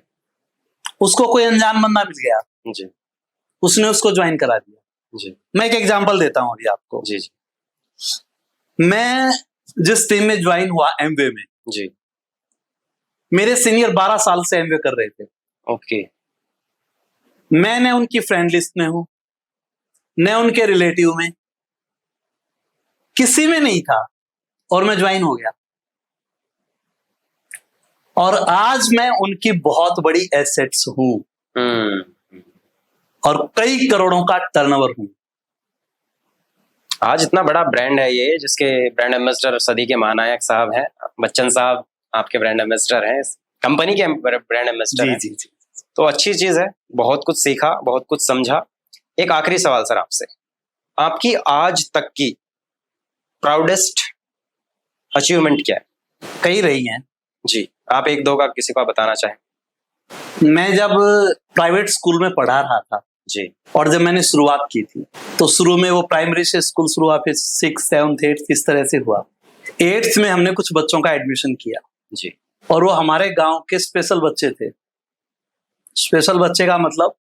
मैं कोई अनजान बंदा मिल गया जी, उसने उसको ज्वाइन करा दिया जी। मैं एक एग्जांपल देता हूं अभी आपको। जी जी। मैं जिस टीम में ज्वाइन हुआ एमवे में जी, मेरे सीनियर 12 साल से एमवे कर रहे थे। ओके। मैं न उनकी फ्रेंड लिस्ट में हूं न उनके रिलेटिव में, किसी में नहीं था और मैं ज्वाइन हो गया और आज मैं उनकी बहुत बड़ी एसेट्स हूं और कई करोड़ों का टर्नओवर हूं। आज इतना बड़ा ब्रांड है ये, जिसके ब्रांड एम्बेसडर सदी के महानायक साहब हैं, बच्चन साहब आपके ब्रांड एम्बेसडर हैं, कंपनी के ब्रांड एम्बेसडर हैं। जी। तो अच्छी चीज है, बहुत कुछ सीखा, बहुत कुछ समझा। एक आखिरी सवाल सर आपसे, आपकी आज तक की प्राउडेस्ट अचीवमेंट क्या है? कई रही हैं जी, आप एक दो का किसी को बताना चाहें। मैं जब प्राइवेट स्कूल में पढ़ा रहा था जी, और जब मैंने शुरुआत की थी तो शुरू में वो प्राइमरी से स्कूल शुरू हुआ, फिर 6th 7th 8th इस तरह से हुआ। 8th में हमने कुछ बच्चों का एडमिशन किया जी, और वो हमारे गांव के स्पेशल बच्चे थे। स्पेशल बच्चे का मतलब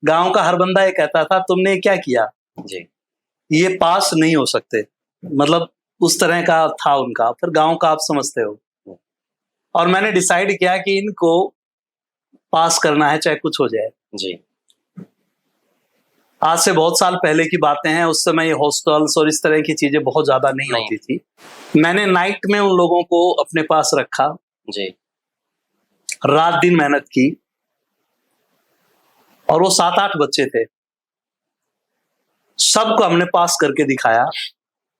गांव का हर बंदा ये कहता था तुमने क्या किया जी, ये पास नहीं हो सकते, मतलब उस तरह का था उनका। फिर गांव का आप समझते हो, और मैंने डिसाइड किया कि इनको पास करना है चाहे कुछ हो जाए। जी। आज से बहुत साल पहले की बातें हैं, उस समय ये हॉस्टल्स और इस तरह की चीजें बहुत ज्यादा नहीं होती थी। मैंने नाइट में उन लोगों को अपने पास रखा जी, रात दिन मेहनत की, और वो 7-8 बच्चे थे, सबको हमने पास करके दिखाया।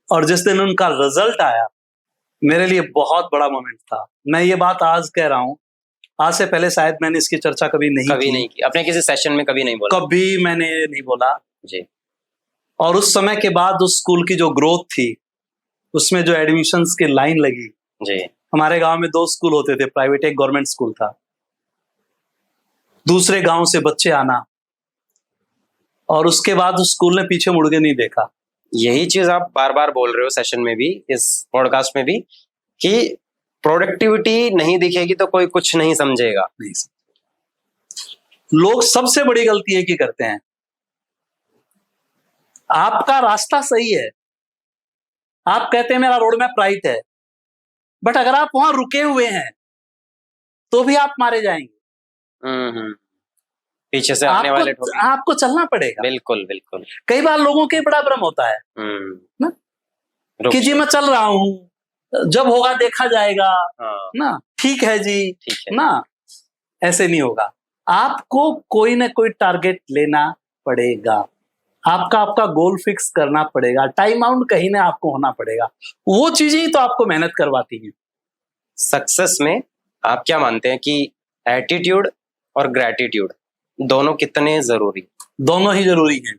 और जिस दिन उनका रिजल्ट आया, मेरे लिए बहुत बड़ा मोमेंट था। मैं ये बात आज कह रहा हूं, आज से पहले शायद मैंने इसकी चर्चा कभी नहीं की। अपने किसी सेशन में कभी नहीं बोला? कभी मैंने नहीं बोला जी। और उस समय के बाद उस स्कूल की जो ग्रोथ थी, उसमें जो एडमिशन्स की लाइन लगी जी। हमारे गांव में 2 स्कूल होते थे, प्राइवेट, एक गवर्नमेंट स्कूल था। दूसरे गांव से बच्चे आना, और उसके बाद उस स्कूल ने पीछे मुड़ के नहीं देखा। यही चीज आप बार बार बोल रहे हो सेशन में भी, इस पॉडकास्ट में भी, कि प्रोडक्टिविटी नहीं दिखेगी तो कोई कुछ नहीं समझेगा। नहीं, लोग सबसे बड़ी गलती है कि करते हैं, आपका रास्ता सही है, आप कहते हैं मेरा रोड मैप राइट है, बट अगर आप वहां रुके हुए हैं तो भी आप मारे जाएंगे। पीछे से आने वाले आपको चलना पड़ेगा। बिल्कुल बिल्कुल। कई बार लोगों के बड़ा भ्रम होता है ना, कि जी मैं चल रहा हूं, जब होगा देखा जाएगा। हाँ। ना, ठीक है जी, ठीक है ना, ऐसे नहीं होगा। आपको कोई ना कोई टारगेट लेना पड़ेगा, आपका गोल फिक्स करना पड़ेगा, टाइम आउट कहीं ना आपको होना पड़ेगा। वो चीजें ही तो आपको मेहनत करवाती हैं। सक्सेस में आप क्या मानते हैं कि एटीट्यूड और ग्रैटिट्यूड दोनों कितने जरूरी? दोनों ही जरूरी हैं।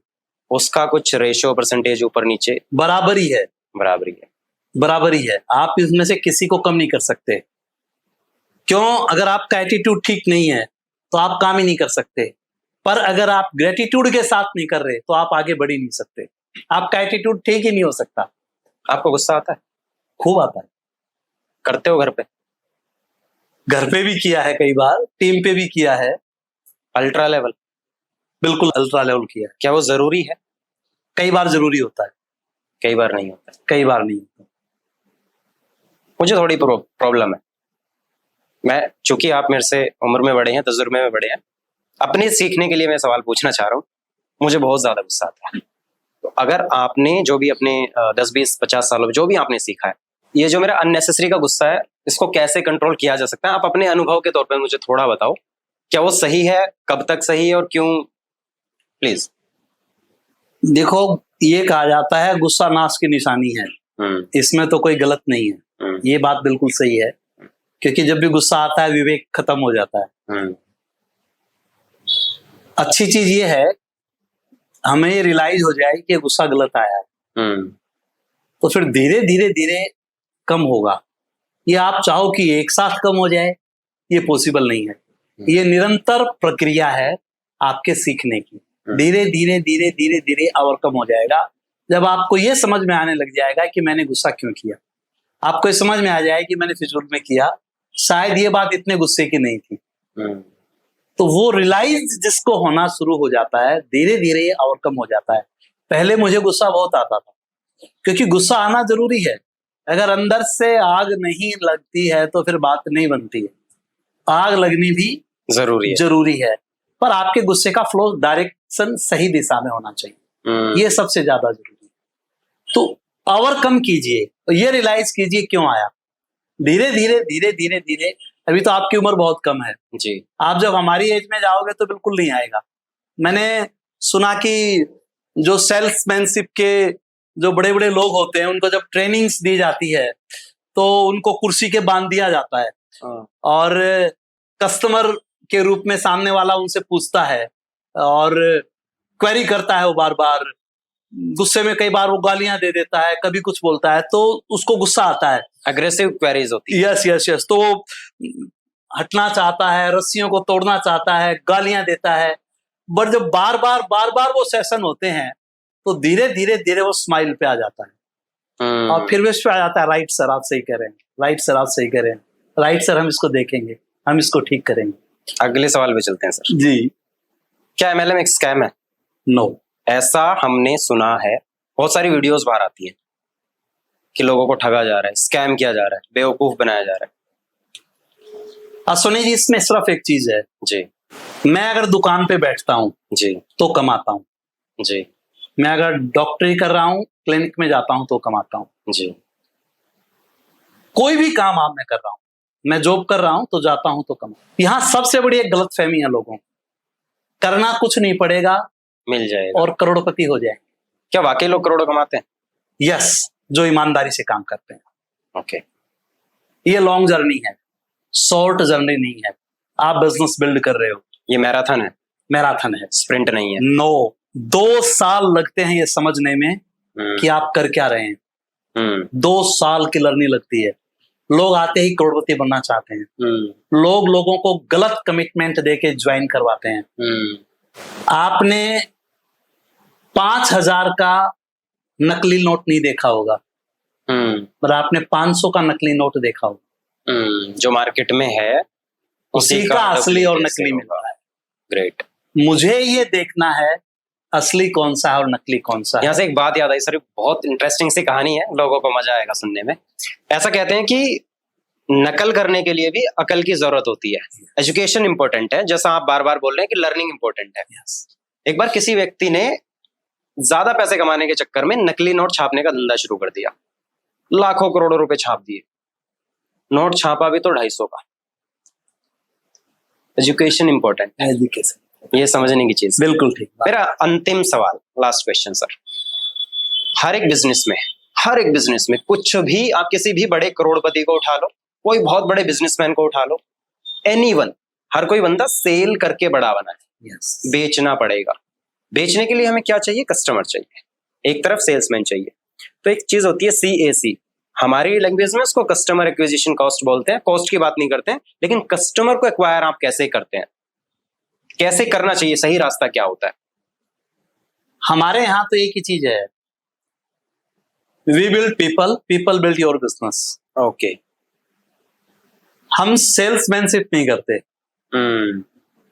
उसका कुछ रेशियो, परसेंटेज ऊपर नीचे? बराबरी है। बराबरी है। बराबरी है, आप इसमें से किसी को कम नहीं कर सकते। क्यों? अगर आपका एटीट्यूड ठीक नहीं है तो आप काम ही नहीं कर सकते, पर अगर आप ग्रेटिट्यूड के साथ नहीं कर रहे तो आप आगे बढ़ ही नहीं सकते। आपका एटीट्यूड ठीक ही नहीं हो सकता। आपको गुस्सा आता है? खूब आता है। करते हो घर पे? घर पे भी किया है, कई बार टीम पे भी किया है। Ultra level? बिल्कुल अल्ट्रा लेवल किया है। क्या वो जरूरी है? कई बार जरूरी होता है, कई बार नहीं होता। कई बार नहीं होता। मुझे थोड़ी प्रॉब्लम है, मैं चूंकि आप मेरे से उम्र में बड़े हैं, तजुर्बे में बड़े हैं, अपने सीखने के लिए मैं सवाल पूछना चाह रहा हूँ। मुझे बहुत ज्यादा गुस्सा आता है। तो अगर आपने जो भी अपने 10-20-50 सालों में जो भी आपने सीखा है, ये जो मेरा अननेसेसरी का गुस्सा है, इसको कैसे कंट्रोल किया जा सकता है? आप अपने अनुभव के तौर पर मुझे थोड़ा बताओ, क्या वो सही है, कब तक सही है और क्यों? प्लीज। देखो, ये कहा जाता है गुस्सा नाश की निशानी है, इसमें तो कोई गलत नहीं है। ये बात बिल्कुल सही है, क्योंकि जब भी गुस्सा आता है विवेक खत्म हो जाता है। अच्छी चीज ये है, हमें ये रियलाइज हो जाए कि गुस्सा गलत आया है, तो फिर धीरे धीरे धीरे कम होगा। ये आप चाहो कि एक साथ कम हो जाए, ये पॉसिबल नहीं है। ये निरंतर प्रक्रिया है आपके सीखने की। धीरे धीरे धीरे धीरे धीरे और कम हो जाएगा। जब आपको ये समझ में आने लग जाएगा कि मैंने गुस्सा क्यों किया, आपको ये समझ में आ जाए कि मैंने फिजूल में किया, शायद ये बात इतने गुस्से की नहीं थी, तो वो रियलाइज जिसको होना शुरू हो जाता है, धीरे धीरे और कम हो जाता है। पहले मुझे गुस्सा बहुत आता था, क्योंकि गुस्सा आना जरूरी है। अगर अंदर से आग नहीं लगती है तो फिर बात नहीं बनती है। आग लगनी भी जरूरी है, पर आपके गुस्से का फ्लो डायरेक्शन सही दिशा में होना चाहिए। ये सबसे ज्यादा जरूरी है। तो पावर कम कीजिए, तो ये रियलाइज कीजिए क्यों आया। धीरे धीरे धीरे धीरे धीरे, अभी तो आपकी उम्र बहुत कम है जी, आप जब हमारी एज में जाओगे तो बिल्कुल नहीं आएगा। मैंने सुना कि जो सेल्समैनशिप के जो बड़े बड़े लोग होते हैं, उनको जब ट्रेनिंग्स दी जाती है तो उनको कुर्सी के बांध दिया जाता है, और कस्टमर के रूप में सामने वाला उनसे पूछता है और क्वेरी करता है, वो बार बार गुस्से में कई बार वो गालियां दे देता है, कभी कुछ बोलता है, तो उसको गुस्सा आता है। अग्रेसिव क्वेरीज होती है। Yes yes yes. तो हटना चाहता है, रस्सियों को तोड़ना चाहता है, गालियां देता है। बट जब बार बार वो सेशन होते हैं तो धीरे धीरे धीरे वो स्माइल पे आ जाता है, और फिर इस पे आ जाता है, राइट सर आप सही कह रहे हैं, राइट सर आप सही कह रहे हैं, राइट सर हम इसको देखेंगे, हम इसको ठीक करेंगे। अगले सवाल पे चलते हैं सर जी। क्या एमएलएम एक स्कैम है? नो। ऐसा हमने सुना है, बहुत सारी वीडियोस बाहर आती हैं कि लोगों को ठगा जा रहा है, स्कैम किया जा रहा है, बेवकूफ बनाया जा रहा है। सुनिए जी, इसमें सिर्फ एक चीज है जी, मैं अगर दुकान पे बैठता हूँ जी तो कमाता हूँ, जी मैं अगर डॉक्टरी कर रहा हूँ, क्लिनिक में जाता हूँ तो कमाता हूँ। जी कोई भी काम आप मैं कर रहा हूँ, मैं जॉब कर रहा हूँ तो जाता हूँ तो कमाता। यहाँ सबसे बड़ी एक गलतफहमी है लोगों को, करना कुछ नहीं पड़ेगा मिल जाएगा। और करोड़पति हो जाए। क्या वाकई लोग करोड़ों कमाते हैं? यस, जो ईमानदारी से काम करते हैं। ओके। ये लॉन्ग जर्नी है, शॉर्ट जर्नी नहीं है। आप बिजनेस बिल्ड कर रहे हो, ये मैराथन है, मैराथन है, स्प्रिंट नहीं है। नो 2 साल लगते हैं ये समझने में कि आप कर क्या रहे हैं। 2 साल की लर्निंग लगती है। लोग आते ही करोड़पति बनना चाहते हैं। लोग लोगों को गलत कमिटमेंट देके ज्वाइन करवाते हैं। आपने 5,000 का नकली नोट नहीं देखा होगा, पर आपने 500 का नकली नोट देखा होगा। जो मार्केट में है उसी का असली और नकली मिलता है। ग्रेट। मुझे ये देखना है असली कौन सा है और नकली कौन सा है। यहाँ से एक बात याद आई सर, बहुत इंटरेस्टिंग सी कहानी है, लोगों को मजा आएगा सुनने में। ऐसा कहते हैं कि नकल करने के लिए भी अकल की जरूरत होती है। एजुकेशन इंपॉर्टेंट है, जैसा आप बार बार बोल रहे हैं कि लर्निंग इंपॉर्टेंट है। एक बार किसी व्यक्ति ने ज्यादा पैसे कमाने के चक्कर में नकली नोट छापने का धंधा शुरू कर दिया, लाखों करोड़ों रुपए छाप दिए। नोट छापा भी तो 250 का। एजुकेशन इंपॉर्टेंट है, एजुकेशन ये समझने की चीज। बिल्कुल ठीक। मेरा अंतिम सवाल, लास्ट क्वेश्चन सर। हर एक बिजनेस में कुछ भी, आप किसी भी बड़े करोड़पति को उठा लो, कोई बहुत बड़े बिजनेसमैन को उठा लो, एनीवन, हर कोई बंदा सेल करके बड़ा बना है। बेचना पड़ेगा। बेचने के लिए हमें क्या चाहिए? कस्टमर चाहिए, एक तरफ सेल्समैन चाहिए। तो एक चीज होती है CAC, हमारी लैंग्वेज में उसको कस्टमर एक्विजिशन कॉस्ट बोलते हैं। कॉस्ट की बात नहीं करते हैं, लेकिन कस्टमर को एक्वायर आप कैसे करते हैं, कैसे करना चाहिए, सही रास्ता क्या होता है? हमारे यहाँ तो एक ही चीज है, we build people, people build your business. Okay. हम सेल्समैनशिप नहीं करते,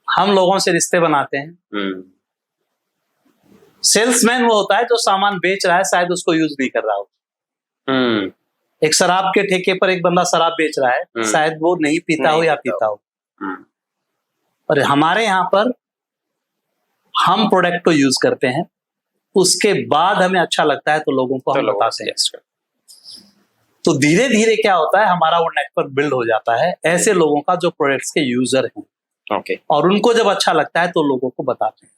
हम लोगों से रिश्ते बनाते हैं। सेल्समैन वो होता है जो सामान बेच रहा है, शायद उसको यूज नहीं कर रहा हो। एक शराब के ठेके पर एक बंदा शराब बेच रहा है, शायद वो नहीं पीता हो या पीता हो। और हमारे यहाँ पर हम प्रोडक्ट को यूज करते हैं, उसके बाद हमें अच्छा लगता है तो लोगों को हम बताते हैं। तो धीरे धीरे क्या होता है, हमारा वो नेटवर्क बिल्ड हो जाता है ऐसे लोगों का जो प्रोडक्ट्स के यूजर हैं। ओके। और उनको जब अच्छा लगता है तो लोगों को बताते हैं।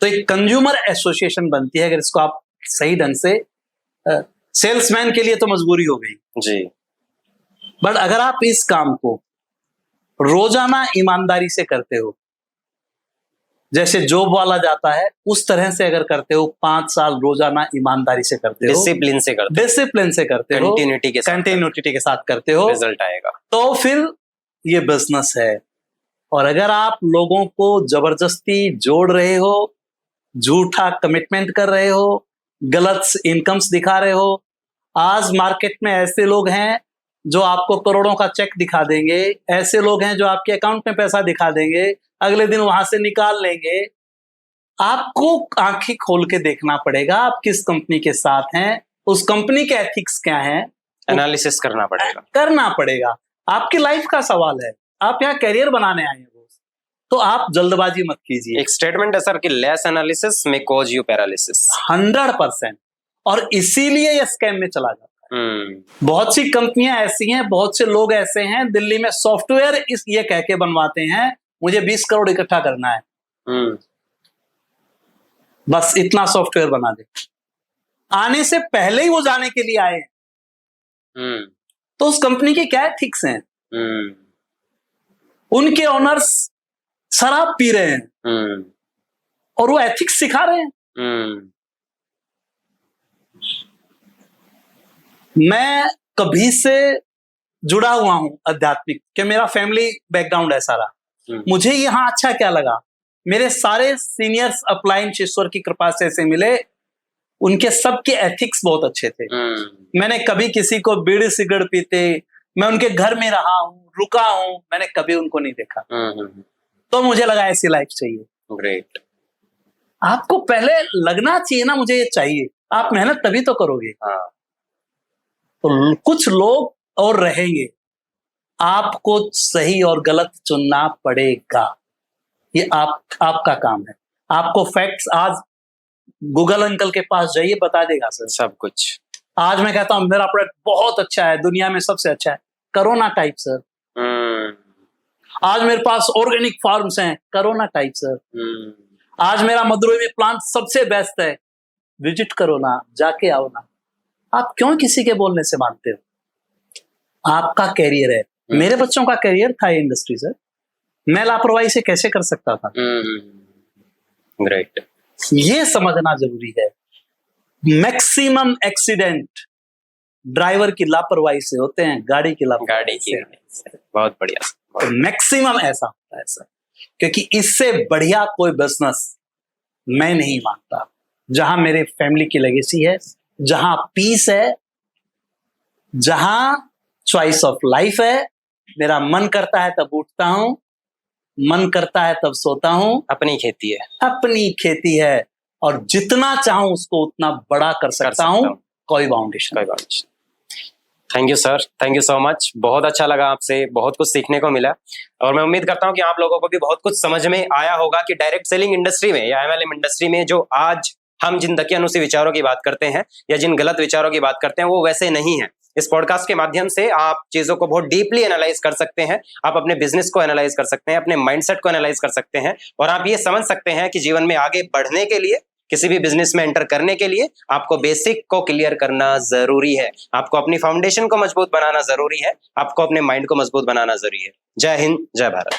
तो एक कंज्यूमर एसोसिएशन बनती है। अगर इसको आप सही ढंग से, सेल्समैन के लिए तो मजबूरी हो गई जी, बट अगर आप इस काम को रोजाना ईमानदारी से करते हो, जैसे जॉब वाला जाता है उस तरह से अगर करते हो, 5 साल रोजाना ईमानदारी से करते हो, डिसिप्लिन से करते हो, कंटिन्यूटी के साथ करते हो, रिजल्ट आएगा। तो फिर ये बिजनेस है। और अगर आप लोगों को जबरदस्ती जोड़ रहे हो, झूठा कमिटमेंट कर रहे हो, गलत इनकम्स दिखा रहे हो, आज मार्केट में ऐसे लोग हैं जो आपको करोड़ों का चेक दिखा देंगे, ऐसे लोग हैं जो आपके अकाउंट में पैसा दिखा देंगे, अगले दिन वहां से निकाल लेंगे। आपको आंखें खोल के देखना पड़ेगा आप किस कंपनी के साथ हैं, उस कंपनी के एथिक्स क्या हैं, एनालिसिस करना पड़ेगा। आपकी लाइफ का सवाल है, आप यहाँ कैरियर बनाने आए हैं, तो आप जल्दबाजी मत कीजिए। एक स्टेटमेंट है सर कि लेस एनालिसिस में कॉज यू पैरालिसिस। 100%। और इसीलिए ये स्कैम में चला जाता है। बहुत सी कंपनियां ऐसी हैं, बहुत से लोग ऐसे हैं, दिल्ली में सॉफ्टवेयर ये कह के बनवाते हैं मुझे 20 करोड़ इकट्ठा करना है, बस इतना सॉफ्टवेयर बना दे। आने से पहले ही वो जाने के लिए आए, तो उस कंपनी के क्या एथिक्स हैं? उनके ओनर्स शराब पी रहे हैं और वो एथिक्स सिखा रहे हैं। मैं कभी से जुड़ा हुआ हूं आध्यात्मिक, कि मेरा फैमिली बैकग्राउंड ऐसा रहा। मुझे यहां अच्छा क्या लगा, मेरे सारे सीनियर्स अपलाइन ईश्वर की कृपा से ऐसे मिले, उनके सबके एथिक्स बहुत अच्छे थे। मैंने कभी किसी को बीड़ी सिगरेट पीते, मैं उनके घर में रहा हूं, रुका हूं, मैंने कभी उनको नहीं देखा। तो मुझे लगा ऐसी लाइफ चाहिए। ग्रेट। आपको पहले लगना चाहिए ना मुझे ये चाहिए, आप मेहनत तभी तो करोगे। तो कुछ लोग और रहेंगे, आपको सही और गलत चुनना पड़ेगा। ये आपका काम है। आपको फैक्ट्स आज गूगल अंकल के पास जाइए, बता देगा सर सब कुछ। आज मैं कहता हूं मेरा प्रोडक्ट बहुत अच्छा है, दुनिया में सबसे अच्छा है, कोरोना टाइप सर। आज मेरे पास ऑर्गेनिक फार्म्स हैं, कोरोना टाइप सर। आज मेरा मदुरई में प्लांट सबसे बेस्ट है, विजिट करो ना, जाके आओ ना। आप क्यों किसी के बोलने से मानते हो? आपका कैरियर है, मेरे बच्चों का कैरियर था ये इंडस्ट्री सर, मैं लापरवाही से कैसे कर सकता था? ग्रेट। ये समझना जरूरी है। मैक्सिमम एक्सीडेंट ड्राइवर की लापरवाही से होते हैं, गाड़ी की लापरवाही से। बहुत बढ़िया। तो मैक्सिमम ऐसा होता है सर, क्योंकि इससे बढ़िया कोई बिजनेस मैं नहीं मानता। जहां मेरे फैमिली की लेगेसी है, जहां पीस है, जहां चॉइस ऑफ लाइफ है, मेरा मन करता है तब उठता हूं, मन करता है तब सोता हूं। अपनी खेती है, अपनी खेती है, और जितना चाहूं उसको उतना बड़ा कर सकता हूं, कोई boundation. Thank you sir, thank you so much. बहुत अच्छा लगा आपसे, बहुत कुछ सीखने को मिला, और मैं उम्मीद करता हूं कि आप लोगों को भी बहुत कुछ समझ में आया होगा कि डायरेक्ट सेलिंग इंडस्ट्री में या एमएलएम इंडस्ट्री में जो आज हम जिन दकियानुसी विचारों की बात करते हैं या जिन गलत विचारों की बात करते हैं वो वैसे नहीं है। इस पॉडकास्ट के माध्यम से आप चीजों को बहुत डीपली एनालाइज कर सकते हैं, आप अपने बिजनेस को एनालाइज कर सकते हैं, अपने माइंडसेट को एनालाइज कर सकते हैं, और आप ये समझ सकते हैं कि जीवन में आगे बढ़ने के लिए, किसी भी बिजनेस में एंटर करने के लिए आपको बेसिक को क्लियर करना जरूरी है, आपको अपनी फाउंडेशन को मजबूत बनाना जरूरी है, आपको अपने माइंड को मजबूत बनाना जरूरी है। जय हिंद, जय भारत।